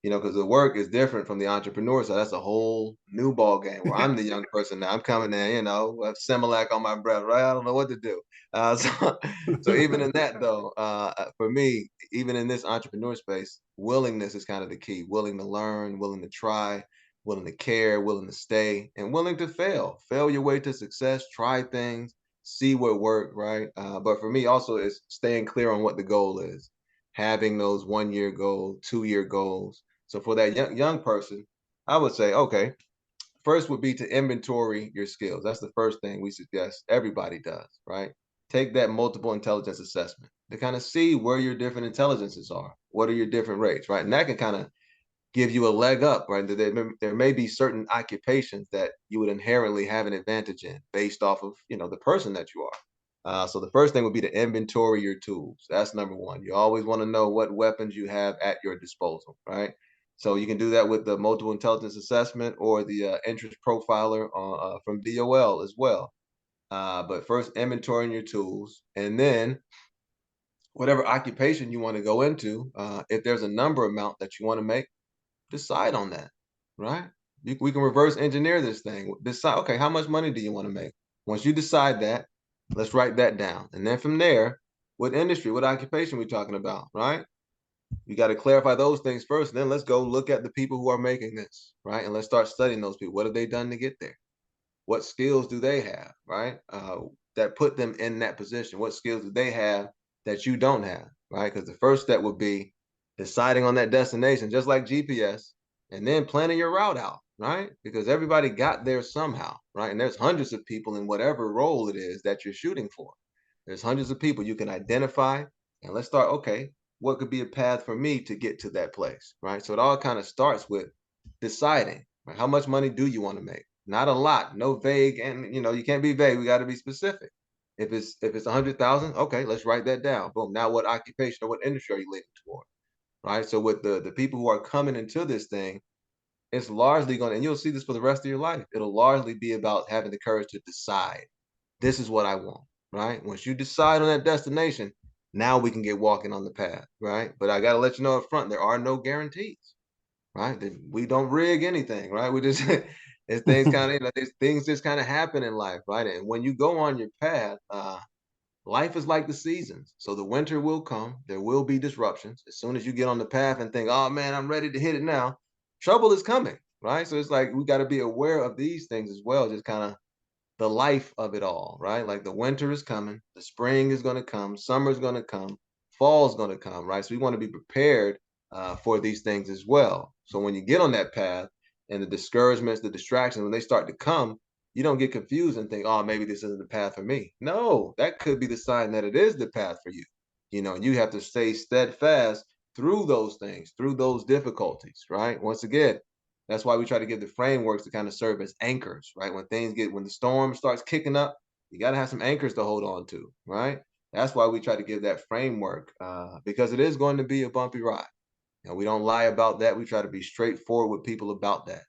Speaker 2: You know, because the work is different from the entrepreneur. So that's a whole new ball game where I'm the young person now. I'm coming in, you know, with Similac on my breath, right? I don't know what to do. So even in that though, for me, even in this entrepreneur space, willingness is kind of the key. Willing to learn, willing to try, willing to care, willing to stay, and willing to fail. Fail your way to success. Try things, see what worked, right? But for me, also, is staying clear on what the goal is. Having those 1 year goals, 2 year goals. So for that young person, I would say, okay, first would be to inventory your skills. That's the first thing we suggest everybody does, right? Take that multiple intelligence assessment to kind of see where your different intelligences are. What are your different rates, right? And that can kind of give you a leg up, right? There may be certain occupations that you would inherently have an advantage in based off of, you know, the person that you are. So the first thing would be to inventory your tools. That's number one. You always want to know what weapons you have at your disposal, right? So you can do that with the multiple intelligence assessment or the interest profiler from DOL as well. But first, inventorying your tools, and then whatever occupation you want to go into, if there's a number amount that you want to make, decide on that, right? We can reverse engineer this thing. Decide, okay, how much money do you want to make? Once you decide that, let's write that down. And then from there, what industry, what occupation we talking about, right? You got to clarify those things first. And then let's go look at the people who are making this, right? And let's start studying those people. What have they done to get there? What skills do they have, right? That put them in that position. What skills do they have that you don't have, right? Because the first step would be deciding on that destination, just like GPS, and then planning your route out, right? Because everybody got there somehow, right? And there's hundreds of people in whatever role it is that you're shooting for. There's hundreds of people you can identify, and let's start. Okay, what could be a path for me to get to that place, right? So it all kind of starts with deciding, right? How much money do you want to make? Not a lot, no vague, and you know you can't be vague. We got to be specific. If it's 100,000, okay, let's write that down. Boom. Now, what occupation or what industry are you leaning toward? Right. So with the people who are coming into this thing, it's largely going, and you'll see this for the rest of your life. It'll largely be about having the courage to decide. This is what I want. Right. Once you decide on that destination, now we can get walking on the path. Right. But I got to let you know up front, there are no guarantees, right? We don't rig anything, right? We just it's things kind of, you know, things just kind of happen in life, right? And when you go on your path, life is like the seasons. So the winter will come, there will be disruptions. As soon as you get on the path and think, oh man, I'm ready to hit it now, trouble is coming, right? So it's like we got to be aware of these things as well, just kind of the life of it all, right? Like the winter is coming, the spring is going to come, summer is going to come, fall is going to come, right? So we want to be prepared for these things as well. So when you get on that path and the discouragements, the distractions, when they start to come, you don't get confused and think, oh, maybe this isn't the path for me. No, that could be the sign that it is the path for you. You know, you have to stay steadfast through those things, through those difficulties, right? Once again, that's why we try to give the frameworks to kind of serve as anchors, right? When the storm starts kicking up, you got to have some anchors to hold on to, right? That's why we try to give that framework because it is going to be a bumpy ride. You know, we don't lie about that. We try to be straightforward with people about that.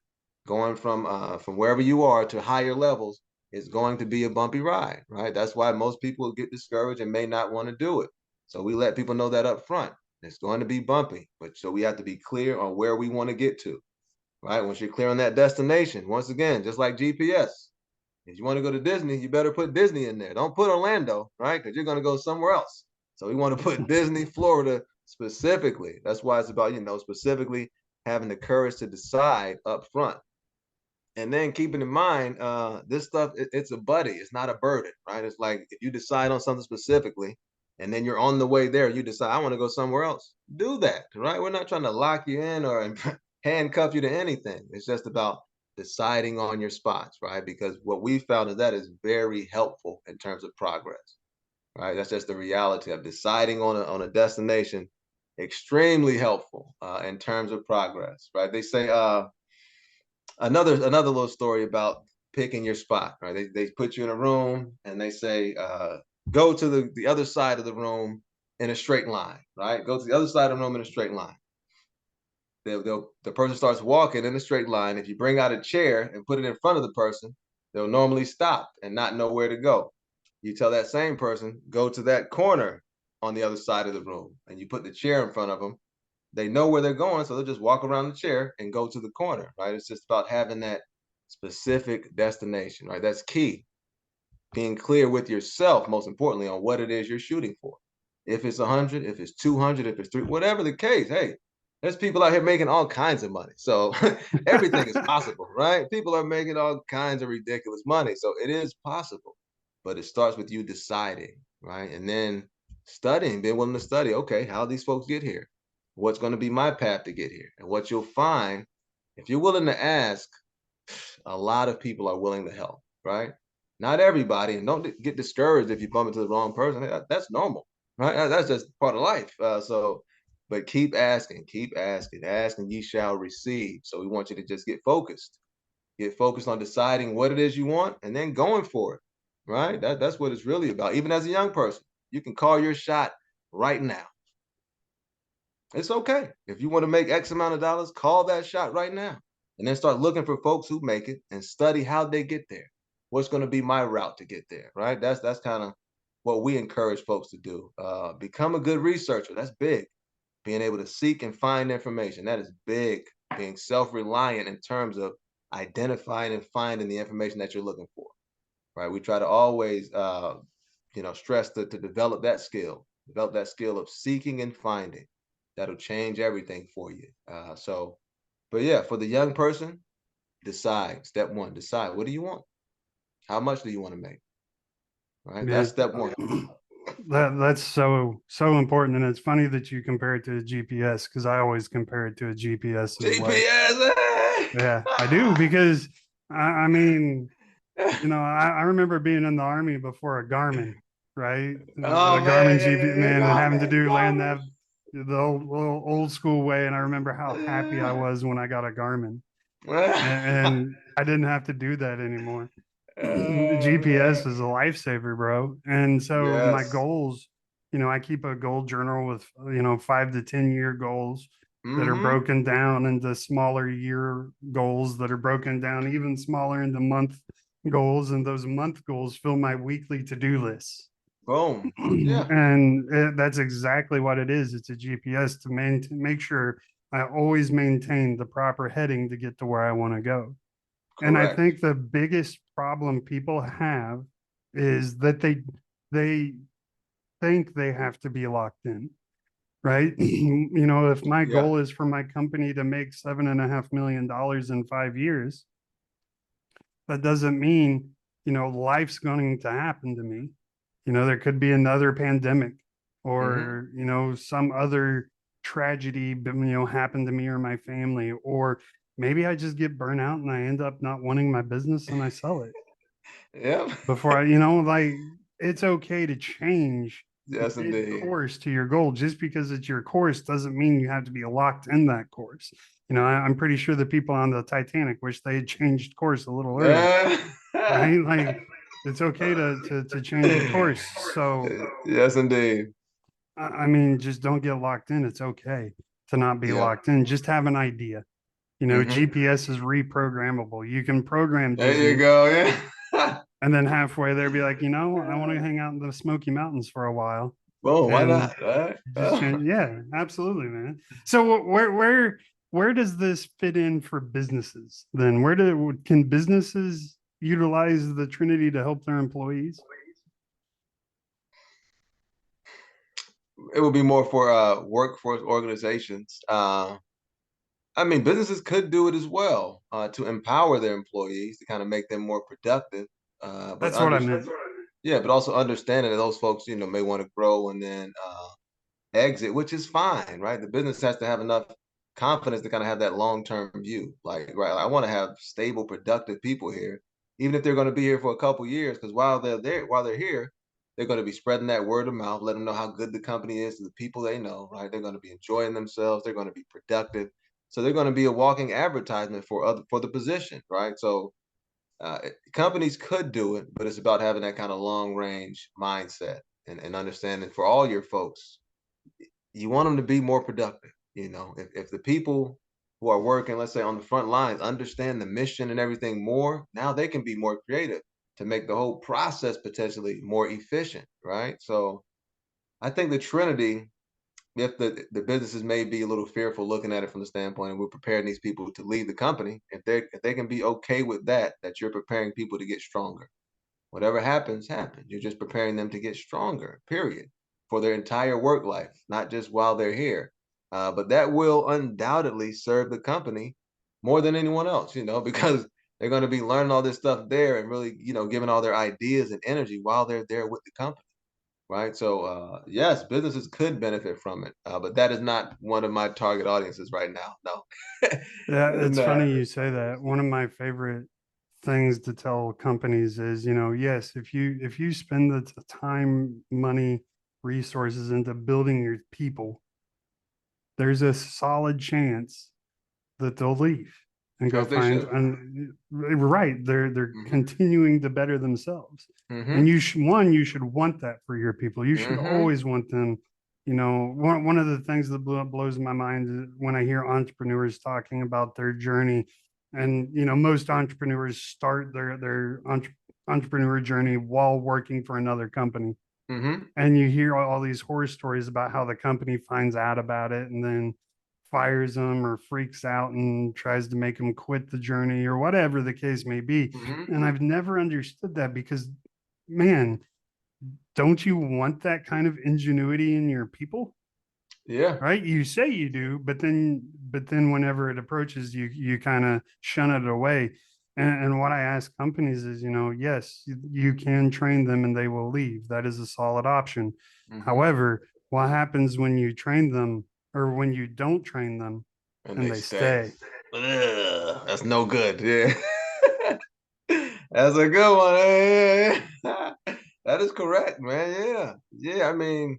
Speaker 2: Going from wherever you are to higher levels is going to be a bumpy ride, right? That's why most people get discouraged and may not want to do it. So we let people know that up front. It's going to be bumpy, but so we have to be clear on where we want to get to, right? Once you're clear on that destination, once again, just like GPS, if you want to go to Disney, you better put Disney in there. Don't put Orlando, right? Because you're going to go somewhere else. So we want to put Disney, Florida specifically. That's why it's about, you know, specifically having the courage to decide up front. And then keeping in mind, this stuff, it's a buddy, it's not a burden, right? It's like if you decide on something specifically and then you're on the way there, you decide, I want to go somewhere else, do that, right? We're not trying to lock you in or handcuff you to anything. It's just about deciding on your spots, right? Because what we found is that is very helpful in terms of progress, right? That's just the reality of deciding on a destination, extremely helpful in terms of progress, right? They say, Another little story about picking your spot, right? They put you in a room and they say, go to the other side of the room in a straight line, right? Go to the other side of the room in a straight line. The person starts walking in a straight line. If you bring out a chair and put it in front of the person, they'll normally stop and not know where to go. You tell that same person, go to that corner on the other side of the room, and you put the chair in front of them. They know where they're going, so they'll just walk around the chair and go to the corner, right? It's just about having that specific destination, right? That's key. Being clear with yourself, most importantly, on what it is you're shooting for. If it's 100, if it's 200, if it's three, whatever the case, hey, there's people out here making all kinds of money. So everything is possible, right? People are making all kinds of ridiculous money. So it is possible, but it starts with you deciding, right? And then studying, being willing to study. Okay, how these folks get here? What's going to be my path to get here? And what you'll find, if you're willing to ask, a lot of people are willing to help, right? Not everybody, and don't get discouraged if you bump into the wrong person. That's normal, right? That's just part of life. But keep asking, ask, and ye shall receive. So we want you to just get focused on deciding what it is you want, and then going for it, right? That's what it's really about. Even as a young person, you can call your shot right now. It's okay. If you want to make X amount of dollars, call that shot right now. And then start looking for folks who make it and study how they get there. What's going to be my route to get there, right? That's kind of what we encourage folks to do. Become a good researcher. That's big. Being able to seek and find information. That is big. Being self-reliant in terms of identifying and finding the information that you're looking for, right? We try to always, stress to develop that skill of seeking and finding. That'll change everything for you. But yeah, for the young person, decide. Step one, decide. What do you want? How much do you want to make? Right. That's
Speaker 1: Man,
Speaker 2: step one.
Speaker 1: that's so important. And it's funny that you compare it to a GPS because I always compare it to a GPS as well.
Speaker 2: GPS.
Speaker 1: Yeah, I do because I mean, I remember being in the army before a Garmin, right?
Speaker 2: Oh
Speaker 1: The
Speaker 2: man,
Speaker 1: Garmin
Speaker 2: yeah,
Speaker 1: GP,
Speaker 2: yeah, yeah.
Speaker 1: man, and
Speaker 2: Go,
Speaker 1: having to
Speaker 2: man.
Speaker 1: do land
Speaker 2: Go,
Speaker 1: nav the old school way. And I remember how happy I
Speaker 2: man.
Speaker 1: was when I got a Garmin, and I didn't have to do that anymore.
Speaker 2: Oh
Speaker 1: GPS
Speaker 2: man.
Speaker 1: is a lifesaver, bro. And so my
Speaker 2: Yes.
Speaker 1: goals, I keep a goal journal with, 5 to 10 year goals that are
Speaker 2: Mm-hmm.
Speaker 1: broken down into smaller year goals that are broken down even smaller into month goals. And those month goals fill my weekly to-do list.
Speaker 2: Boom. Yeah.
Speaker 1: And that's exactly what it is. It's a GPS to make sure I always maintain the proper heading to get to where I want to go. And I
Speaker 2: Correct.
Speaker 1: think the biggest problem people have is that they think they have to be locked in, right? If my
Speaker 2: Yeah.
Speaker 1: goal is for my company to make $7.5 million in 5 years, that doesn't mean, life's going to happen to me. There could be another pandemic
Speaker 2: Mm-hmm.
Speaker 1: or, some other tragedy, happen to me or my family, or maybe I just get burnt out and I end up not wanting my business and I sell it
Speaker 2: Yep.
Speaker 1: before like it's okay to change
Speaker 2: Yes, indeed.
Speaker 1: course to your goal. Just because it's your course doesn't mean you have to be locked in that course. I'm pretty sure the people on the Titanic wish they had changed course a little earlier,
Speaker 2: Uh,
Speaker 1: right? Like it's okay to change your course. So
Speaker 2: yes, indeed.
Speaker 1: I mean, just don't get locked in. It's okay to not be
Speaker 2: Yeah.
Speaker 1: locked in. Just have an idea.
Speaker 2: Mm-hmm.
Speaker 1: GPS is reprogrammable. You can program
Speaker 2: There you
Speaker 1: Disney
Speaker 2: go. Yeah.
Speaker 1: and then halfway there be like, I want to hang out in the Smoky Mountains for a while.
Speaker 2: Boom. Why
Speaker 1: And
Speaker 2: not? Right?
Speaker 1: just change. Yeah, absolutely, man. So where does this fit in for businesses then? Can businesses utilize the Trinity to help their employees?
Speaker 2: It would be more for workforce organizations. I mean, businesses could do it as well to empower their employees to kind of make them more productive. But
Speaker 1: That's what I meant.
Speaker 2: yeah, but also understanding that those folks, may want to grow and then exit, which is fine, right? The business has to have enough confidence to kind of have that long-term view. Like, right, I want to have stable, productive people here, even if they're going to be here for a couple years, because while they're here, they're going to be spreading that word of mouth, let them know how good the company is to the people they know, right? They're going to be enjoying themselves, they're going to be productive. So they're going to be a walking advertisement for the position, right? So companies could do it, but it's about having that kind of long range mindset and understanding for all your folks. You want them to be more productive. If the people who are working, let's say on the front lines, understand the mission and everything more, now they can be more creative to make the whole process potentially more efficient, right? So I think the Trinity, if the businesses may be a little fearful looking at it from the standpoint, and we're preparing these people to leave the company, if they can be okay with that you're preparing people to get stronger. Whatever happens, happens. You're just preparing them to get stronger, period, for their entire work life, not just while they're here. But that will undoubtedly serve the company more than anyone else, because they're going to be learning all this stuff there and really, giving all their ideas and energy while they're there with the company. Right. So, yes, businesses could benefit from it, but that is not one of my target audiences right now. No,
Speaker 1: Yeah,
Speaker 2: it's
Speaker 1: it's
Speaker 2: not.
Speaker 1: funny you say that. One of my favorite things to tell companies is, yes, if you spend the time, money, resources into building your people, there's a solid chance that they'll leave and go
Speaker 2: As they
Speaker 1: find
Speaker 2: should.
Speaker 1: and right, they're
Speaker 2: Hmm.
Speaker 1: continuing to better themselves. And
Speaker 2: Hmm.
Speaker 1: you should want that for your people. You should
Speaker 2: Hmm.
Speaker 1: always want them. One of the things that blows my mind is when I hear entrepreneurs talking about their journey. And most entrepreneurs start their entrepreneur journey while working for another company,
Speaker 2: Hmm.
Speaker 1: and you hear all these horror stories about how the company finds out about it and then fires them or freaks out and tries to make them quit the journey or whatever the case may be.
Speaker 2: Hmm.
Speaker 1: And I've never understood that because, man, don't you want that kind of ingenuity in your people?
Speaker 2: Yeah.
Speaker 1: Right? You say you do, but then whenever it approaches you, you kind of shun it away. And what I ask companies is, yes, you can train them and they will leave. That is a solid option.
Speaker 2: Hmm.
Speaker 1: However, what happens when you train them or when you don't train them
Speaker 2: And
Speaker 1: and
Speaker 2: they
Speaker 1: they
Speaker 2: stay.
Speaker 1: stay?
Speaker 2: Ugh, that's no good. Yeah. That's a good one. Yeah, yeah, yeah. That is correct, man. Yeah. Yeah. I mean,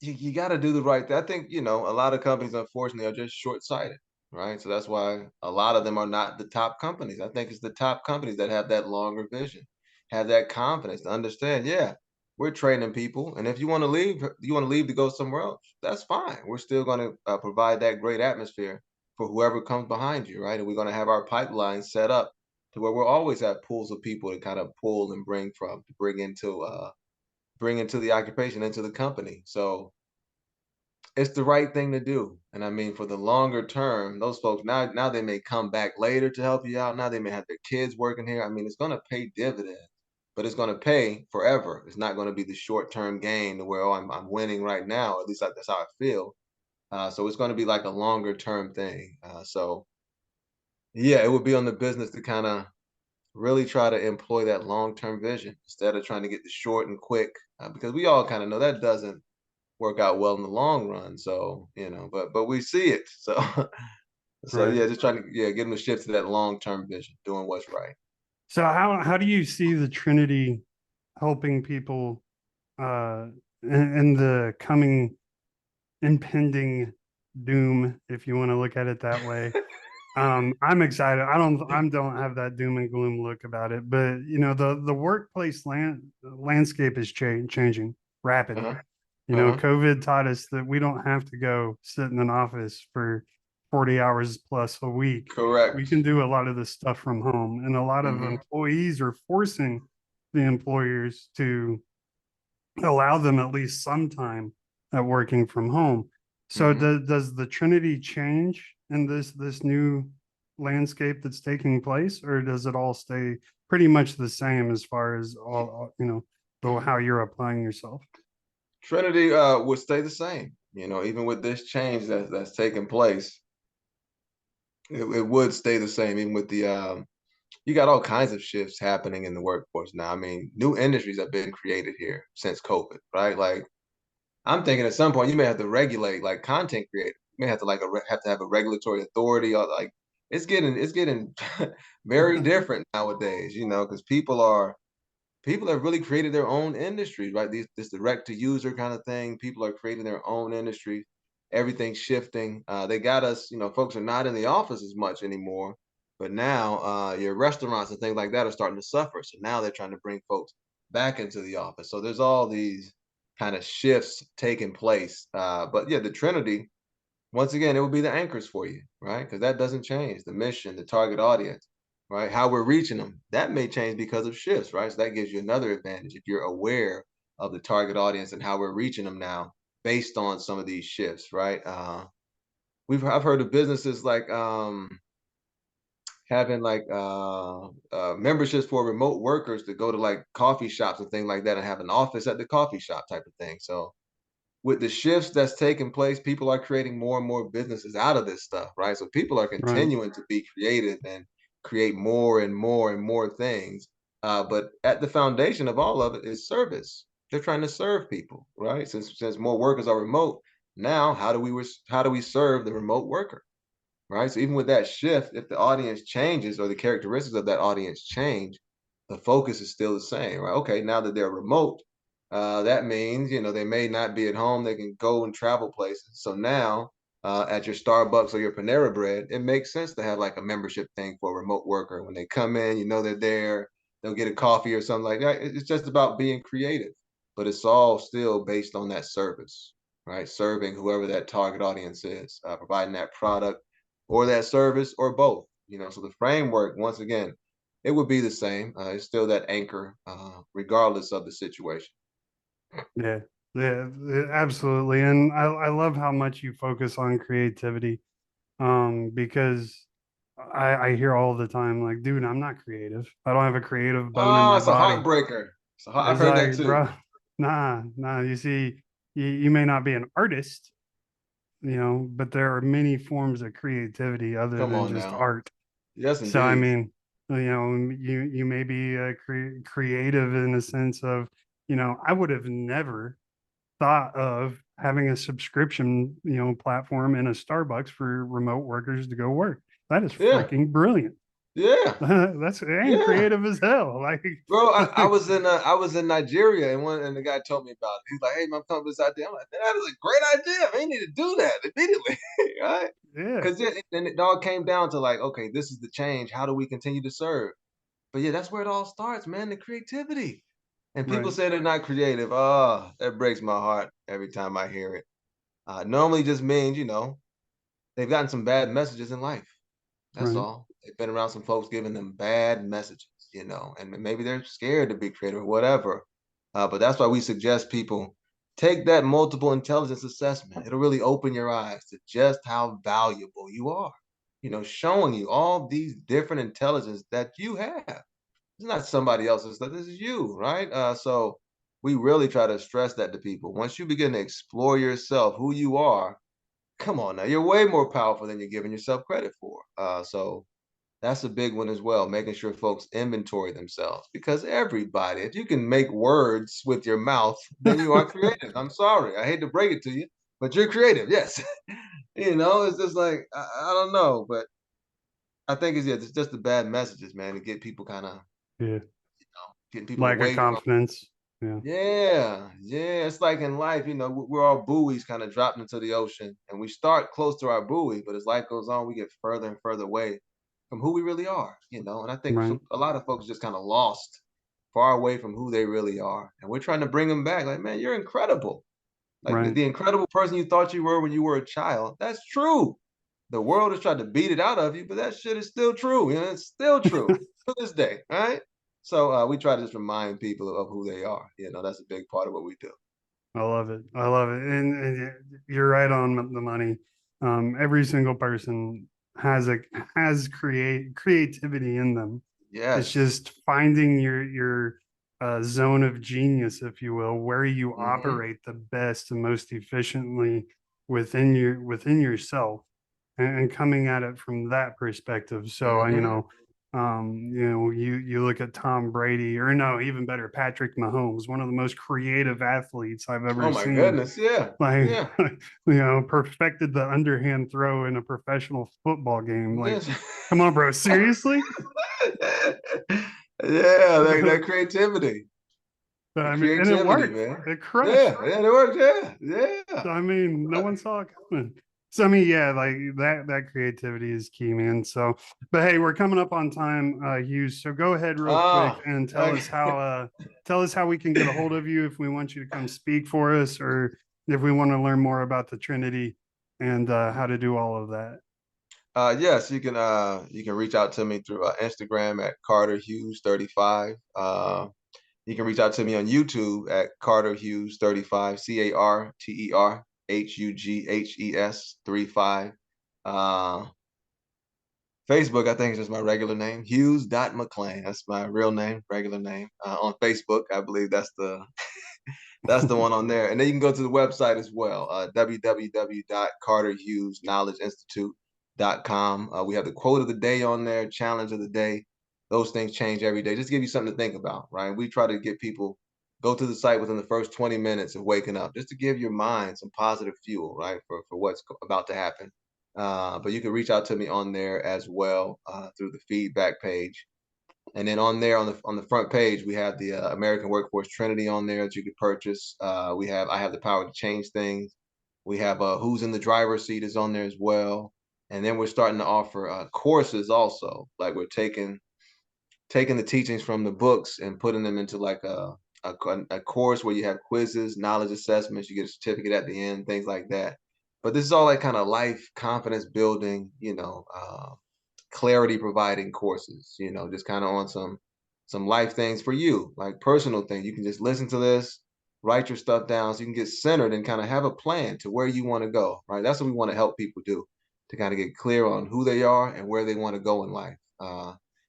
Speaker 2: you got to do the right thing. I think, a lot of companies, unfortunately, are just short sighted, right? So that's why a lot of them are not the top companies. I think it's the top companies that have that longer vision, have that confidence to understand, yeah, we're training people. And if you want to leave to go somewhere else, that's fine. We're still going to provide that great atmosphere for whoever comes behind you, right? And we're going to have our pipeline set up to where we'll always have pools of people to kind of pull and bring from, to bring into the occupation, into the company. So it's the right thing to do. And I mean, for the longer term, those folks now they may come back later to help you out. Now they may have their kids working here. I mean, it's going to pay dividends, but it's going to pay forever. It's not going to be the short term gain to where, oh, I'm winning right now. At least that's how I feel. So it's going to be like a longer term thing. So yeah, it would be on the business to kind of really try to employ that long term vision instead of trying to get the short and quick, because we all kind of know that doesn't work out well in the long run. So, but we see it. So so
Speaker 1: Right.
Speaker 2: yeah, just trying to get them to shift to that long term vision, doing what's right.
Speaker 1: So how do you see the Trinity helping people in the coming impending doom, if you want to look at it that way? I'm excited. I don't have that doom and gloom look about it, but the workplace landscape is changing rapidly.
Speaker 2: Uh-huh. Uh-huh.
Speaker 1: COVID taught us that we don't have to go sit in an office for 40 hours plus a week. We can
Speaker 2: Correct.
Speaker 1: do a lot of this stuff from home, and a lot of
Speaker 2: Hmm.
Speaker 1: employees are forcing the employers to allow them at least some time at working from home. So
Speaker 2: Hmm.
Speaker 1: does the Trinity change in this new landscape that's taking place, or does it all stay pretty much the same as far as all the how you're applying yourself?
Speaker 2: Trinity would stay the same. Even with this change that's taking place, it would stay the same. Even with the you got all kinds of shifts happening in the workforce now. I mean, new industries have been created here since COVID, right? Like I'm thinking at some point you may have to regulate like content creators. You may have to have to have a regulatory authority, or like it's getting very different nowadays, because people have really created their own industries, right? This direct to user kind of thing. People are creating their own industry. everything's shifting. They got us, folks are not in the office as much anymore, but now your restaurants and things like that are starting to suffer. So now they're trying to bring folks back into the office. So there's all these kind of shifts taking place. But yeah, the Trinity, once again, it will be the anchors for you, right? Because that doesn't change. The mission, the target audience, right? How we're reaching them, that may change because of shifts, right? So that gives you another advantage if you're aware of the target audience and how we're reaching them now based on some of these shifts, right? I've heard of businesses like having like memberships for remote workers to go to like coffee shops and things like that and have an office at the coffee shop type of thing. So with the shifts that's taking place, people are creating more and more businesses out of this stuff, right? So people are
Speaker 1: Right.
Speaker 2: continuing to be creative and create more and more and more things. But at the foundation of all of it is service. They're trying to serve people, right? Since more workers are remote, now how do we serve the remote worker? Right? So even with that shift, if the audience changes or the characteristics of that audience change, the focus is still the same, right? Okay, now that they're remote, that means they may not be at home. They can go and travel places. So now, at your Starbucks or your Panera Bread, it makes sense to have like a membership thing for a remote worker. When they come in, they're there. They'll get a coffee or something like that. It's just about being creative, but it's all still based on that service, right? Serving whoever that target audience is, providing that product or that service or both. So the framework, once again, it would be the same. It's still that anchor, regardless of the situation.
Speaker 1: Yeah. Yeah, absolutely. And I love how much you focus on creativity. Because I hear all the time, like, dude, I'm not creative. I don't have a creative bone in
Speaker 2: Oh,
Speaker 1: my
Speaker 2: it's a
Speaker 1: body.
Speaker 2: heartbreaker. So I've
Speaker 1: It's
Speaker 2: heard that
Speaker 1: like,
Speaker 2: too.
Speaker 1: bro, nah. You see, you may not be an artist, but there are many forms of creativity other
Speaker 2: Come
Speaker 1: than
Speaker 2: on
Speaker 1: just
Speaker 2: now.
Speaker 1: art.
Speaker 2: Yes,
Speaker 1: So I
Speaker 2: indeed.
Speaker 1: mean, you may be creative in a sense of, I would have never thought of having a subscription, platform in a Starbucks for remote workers to go work. That is
Speaker 2: Yeah,
Speaker 1: freaking brilliant.
Speaker 2: yeah,
Speaker 1: That's and
Speaker 2: yeah.
Speaker 1: creative as hell. Like,
Speaker 2: Bro, I was in Nigeria and the guy told me about it. He's like, "Hey, man, I'm coming up with this idea." I'm like, "That is a great idea. Man, you need to do that immediately, right?"
Speaker 1: yeah,
Speaker 2: Because then it all came down to like, okay, this is the change. How do we continue to serve? But yeah, that's where it all starts, man. The creativity. And people
Speaker 1: right,
Speaker 2: say they're not creative. Oh, that breaks my heart every time I hear it. Normally just means, they've gotten some bad messages in life. That's
Speaker 1: right,
Speaker 2: all. They've been around some folks giving them bad messages, and maybe they're scared to be creative or whatever. But that's why we suggest people take that multiple intelligence assessment. It'll really open your eyes to just how valuable you are, showing you all these different intelligence that you have. It's not somebody else's stuff. This is you, right? So we really try to stress that to people. Once you begin to explore yourself, who you are, come on now, you're way more powerful than you're giving yourself credit for. So that's a big one as well, making sure folks inventory themselves because everybody, if you can make words with your mouth, then you are creative. I'm sorry. I hate to break it to you, but you're creative. Yes. It's just like, I don't know, but I think it's just the bad messages, man, to get people kind of,
Speaker 1: yeah.
Speaker 2: getting people
Speaker 1: Lack of
Speaker 2: away from.
Speaker 1: confidence. Yeah,
Speaker 2: Yeah, yeah. It's like in life, we're all buoys kind of dropped into the ocean, and we start close to our buoy, but as life goes on, we get further and further away from who we really are. And I think
Speaker 1: right,
Speaker 2: a lot of folks just kind of lost far away from who they really are, and we're trying to bring them back. Like, man, you're incredible. Like the,
Speaker 1: right.
Speaker 2: the incredible person you thought you were when you were a child. That's true. The world has tried to beat it out of you, but that shit is still true. It's still true to this day, right? So we try to just remind people of who they are. That's a big part of what we do.
Speaker 1: I love it. I love it. And you're right on the money. Every single person has creativity in them. It's
Speaker 2: Yes.
Speaker 1: just finding your zone of genius, if you will, where you
Speaker 2: Hmm.
Speaker 1: operate the best and most efficiently within yourself, and coming at it from that perspective. So,
Speaker 2: Hmm.
Speaker 1: you look at Tom Brady, or no, even better, Patrick Mahomes, one of the most creative athletes I've ever
Speaker 2: Oh my
Speaker 1: seen.
Speaker 2: goodness. Yeah.
Speaker 1: Like,
Speaker 2: Yeah.
Speaker 1: perfected the underhand throw in a professional football game. Like,
Speaker 2: Yes.
Speaker 1: come on, bro, seriously?
Speaker 2: Yeah. That creativity.
Speaker 1: But
Speaker 2: The
Speaker 1: I mean, and it
Speaker 2: creativity,
Speaker 1: worked.
Speaker 2: man.
Speaker 1: It crushed.
Speaker 2: Yeah, it worked. Yeah, yeah.
Speaker 1: So I mean, no one saw it coming. So I mean, yeah, like that creativity is key, man. So, but hey, we're coming up on time, Hughes. So go ahead real quick
Speaker 2: Ah,
Speaker 1: and
Speaker 2: okay.
Speaker 1: tell us how we can get a hold of you if we want you to come speak for us, or if we want to learn more about the Trinity and how to do all of that.
Speaker 2: Yes, you can reach out to me through Instagram at Carter Hughes 35. You can reach out to me on YouTube at Carter Hughes 35, CarterHughes 35. Uh, Facebook, I think is just my regular name, Hughes.McLean. That's my real name, regular name. On Facebook, I believe that's the one on there. And then you can go to the website as well, www.carterhughesknowledgeinstitute.com. We have the quote of the day on there, challenge of the day. Those things change every day. Just give you something to think about, right? We try to get people go to the site within the first 20 minutes of waking up, just to give your mind some positive fuel, right, for what's about to happen. But you can reach out to me on there as well through the feedback page. And then on there on the front page, we have the American Workforce Trinity on there that you could purchase. I have the power to change things. We have who's in the driver's seat is on there as well. And then we're starting to offer courses also. Like we're taking the teachings from the books and putting them into like a course where you have quizzes, knowledge assessments, you get a certificate at the end, things like that. But this is all like kind of life confidence building, clarity providing courses, just kind of on some life things for you, like personal things. You can just listen to this, write your stuff down so you can get centered and kind of have a plan to where you want to go, right? That's what we want to help people do, to kind of get clear on who they are and where they want to go in life.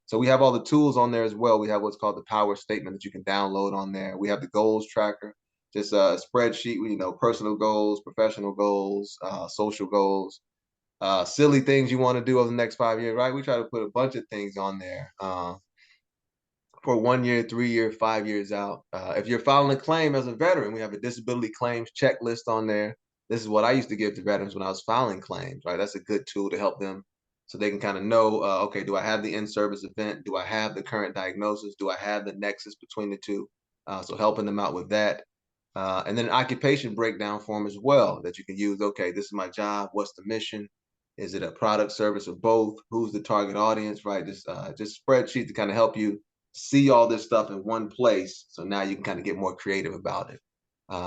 Speaker 2: So we have all the tools on there as well. We have what's called the power statement that you can download on there. We have the goals tracker, just a spreadsheet with, personal goals, professional goals, social goals, silly things you want to do over the next 5 years, right? We try to put a bunch of things on there for 1 year, 3 year, 5 years out. If you're filing a claim as a veteran, we have a disability claims checklist on there. This is what I used to give to veterans when I was filing claims, right? That's a good tool to help them so they can kind of know, okay, do I have the in-service event? Do I have the current diagnosis? Do I have the nexus between the two? So helping them out with that. And then an occupation breakdown form as well that you can use. Okay, this is my job. What's the mission? Is it a product, service, or both? Who's the target audience, right? Just spreadsheet to kind of help you see all this stuff in one place. So now you can kind of get more creative about it.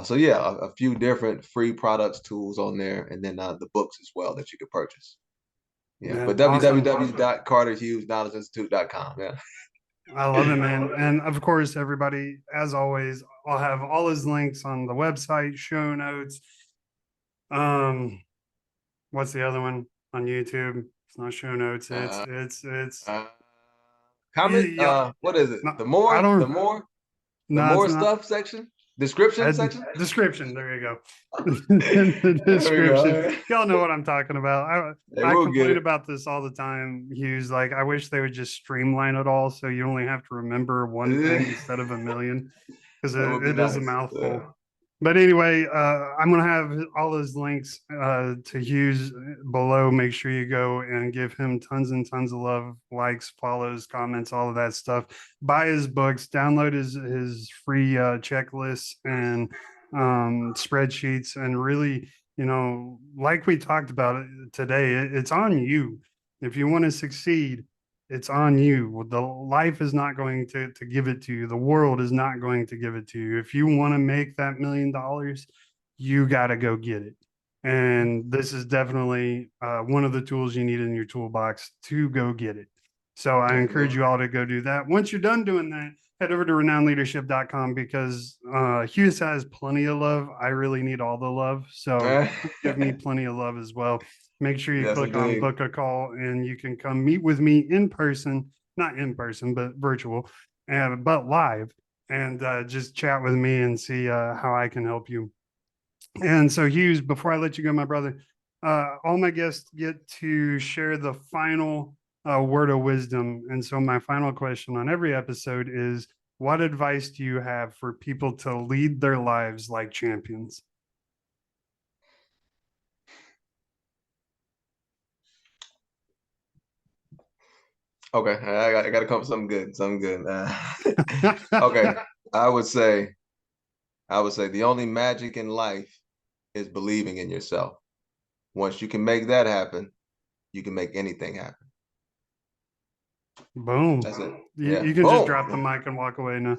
Speaker 2: So yeah, a few different free products, tools on there, and then the books as well that you could purchase. Yeah, but
Speaker 1: Man, awesome.
Speaker 2: www.carterhughesknowledgeinstitute.com. Yeah.
Speaker 1: I love it, man. And of course, everybody, as always, I'll have all his links on the website, show notes. Um, what's the other one on YouTube? It's not show notes.
Speaker 2: Uh,
Speaker 1: It's
Speaker 2: uh, comment.
Speaker 1: yeah.
Speaker 2: What is it?
Speaker 1: No,
Speaker 2: The
Speaker 1: I
Speaker 2: more, the
Speaker 1: don't.
Speaker 2: more, the
Speaker 1: No, it's
Speaker 2: more
Speaker 1: not.
Speaker 2: stuff section, description
Speaker 1: A
Speaker 2: section.
Speaker 1: description. There you go. The
Speaker 2: There we go.
Speaker 1: description.
Speaker 2: All right.
Speaker 1: Y'all know what I'm talking about.
Speaker 2: Hey,
Speaker 1: I
Speaker 2: we'll get
Speaker 1: complain
Speaker 2: it.
Speaker 1: about this all the time, Hughes. Like, I wish they would just streamline it all so you only have to remember one thing
Speaker 2: That
Speaker 1: instead of a million, because
Speaker 2: would be
Speaker 1: it is a
Speaker 2: nice. Yeah.
Speaker 1: mouthful. But anyway, I'm gonna have all those links to Hughes below. Make sure you go and give him tons and tons of love, likes, follows, comments, all of that stuff. Buy his books, download his free checklists and spreadsheets, and really, like we talked about it today, it's on you. If you want to succeed, it's on you. The life is not going to give it to you. The world is not going to give it to you. If you want to make that $1 million, you got to go get it. And this is definitely one of the tools you need in your toolbox to go get it. So I encourage
Speaker 2: Amen.
Speaker 1: you all to go do that. Once you're done doing that, head over to renownedleadership.com, because Hughes has plenty of love. I really need all the love. So give me plenty of love as well. Make sure you
Speaker 2: Yes,
Speaker 1: click on
Speaker 2: indeed.
Speaker 1: book a call and you can come meet with me in person, not in person, but virtual, but live, and just chat with me and see how I can help you. And so, Hughes, before I let you go, my brother, all my guests get to share the final word of wisdom. And so, my final question on every episode is, what advice do you have for people to lead their lives like champions?
Speaker 2: Okay, I got to come up with something good. Something good. Okay, I would say I would say the only magic in life is believing in yourself. Once you can make that happen, you can make anything happen.
Speaker 1: Boom.
Speaker 2: That's it.
Speaker 1: You,
Speaker 2: Yeah.
Speaker 1: you can just
Speaker 2: Boom.
Speaker 1: drop the mic and walk away now.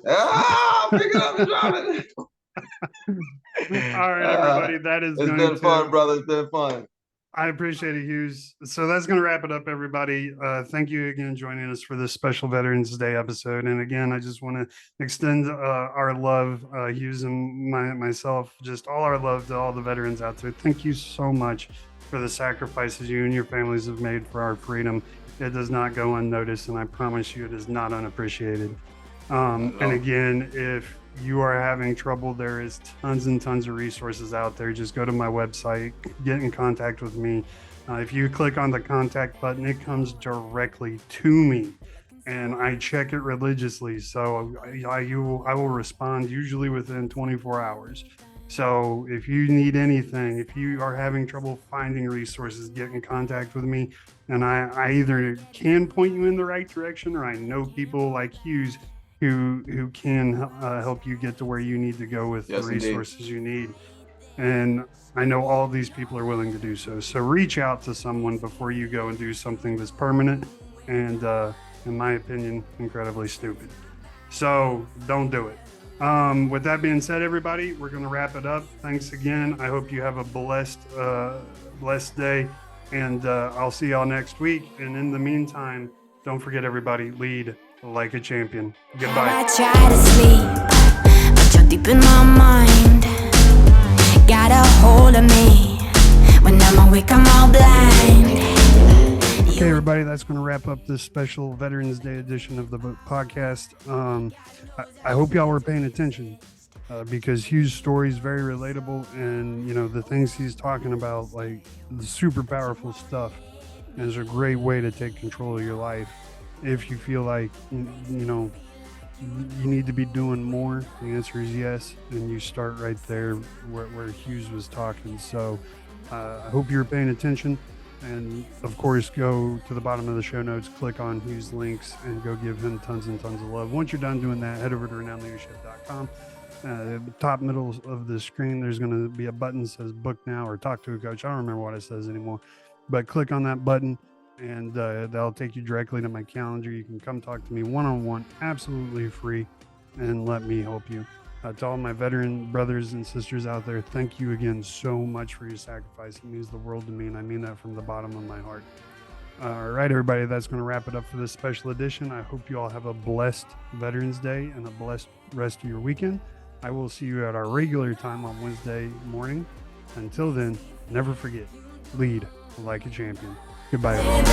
Speaker 2: Pick it up and drop it.
Speaker 1: All right, everybody. That is
Speaker 2: It's
Speaker 1: going
Speaker 2: been
Speaker 1: to
Speaker 2: fun, brother. It's been fun.
Speaker 1: I appreciate it, Hughes. So that's going to wrap it up, everybody. Thank you again joining us for this special Veterans Day episode. And again, I just want to extend our love, Hughes and myself, just all our love to all the veterans out there. Thank you so much for the sacrifices you and your families have made for our freedom. It does not go unnoticed, and I promise you it is not unappreciated. And again, if you are having trouble, there is tons and tons of resources out there. Just go to my website, get in contact with me. If you click on the contact button, it comes directly to me, and I check it religiously. So I will respond usually within 24 hours. So if you need anything, if you are having trouble finding resources, get in contact with me, and I either can point you in the right direction, or I know people like Hughes who can help you get to where you need to go with the resources you need. And I know all of these people are willing to do so. So reach out to someone before you go and do something that's permanent and, in my opinion, incredibly stupid. So don't do it. With that being said, everybody, we're going to wrap it up. Thanks again. I hope you have a blessed day, and I'll see y'all next week. And in the meantime, don't forget, everybody, lead like a champion. Goodbye.
Speaker 3: I try to sleep, but you're deep in my mind. Got a hold of me. When I'm awake, I'm all blind.
Speaker 1: Okay, everybody, that's going to wrap up this special Veterans Day edition of the podcast. I hope y'all were paying attention because Hughes' story is very relatable, and you know the things he's talking about, like the super powerful stuff, is a great way to take control of your life. If you feel like, you know, you need to be doing more, the answer is yes. And you start right there where Hughes was talking. So I hope you're paying attention. And of course, go to the bottom of the show notes, click on Hughes' links, and go give him tons and tons of love. Once you're done doing that, head over to renownleadership.com. At the top middle of the screen, there's going to be a button that says book now or talk to a coach. I don't remember what it says anymore, but click on that button, and that'll take you directly to my calendar. You can come talk to me one-on-one, absolutely free, and let me help you. To all my veteran brothers and sisters out there, thank you again so much for your sacrifice. It means the world to me, and I mean that from the bottom of my heart. All right, everybody, that's going to wrap it up for this special edition. I hope you all have a blessed Veterans Day and a blessed rest of your weekend. I will see you at our regular time on Wednesday morning. Until then, never forget, lead like a champion. Goodbye, everyone.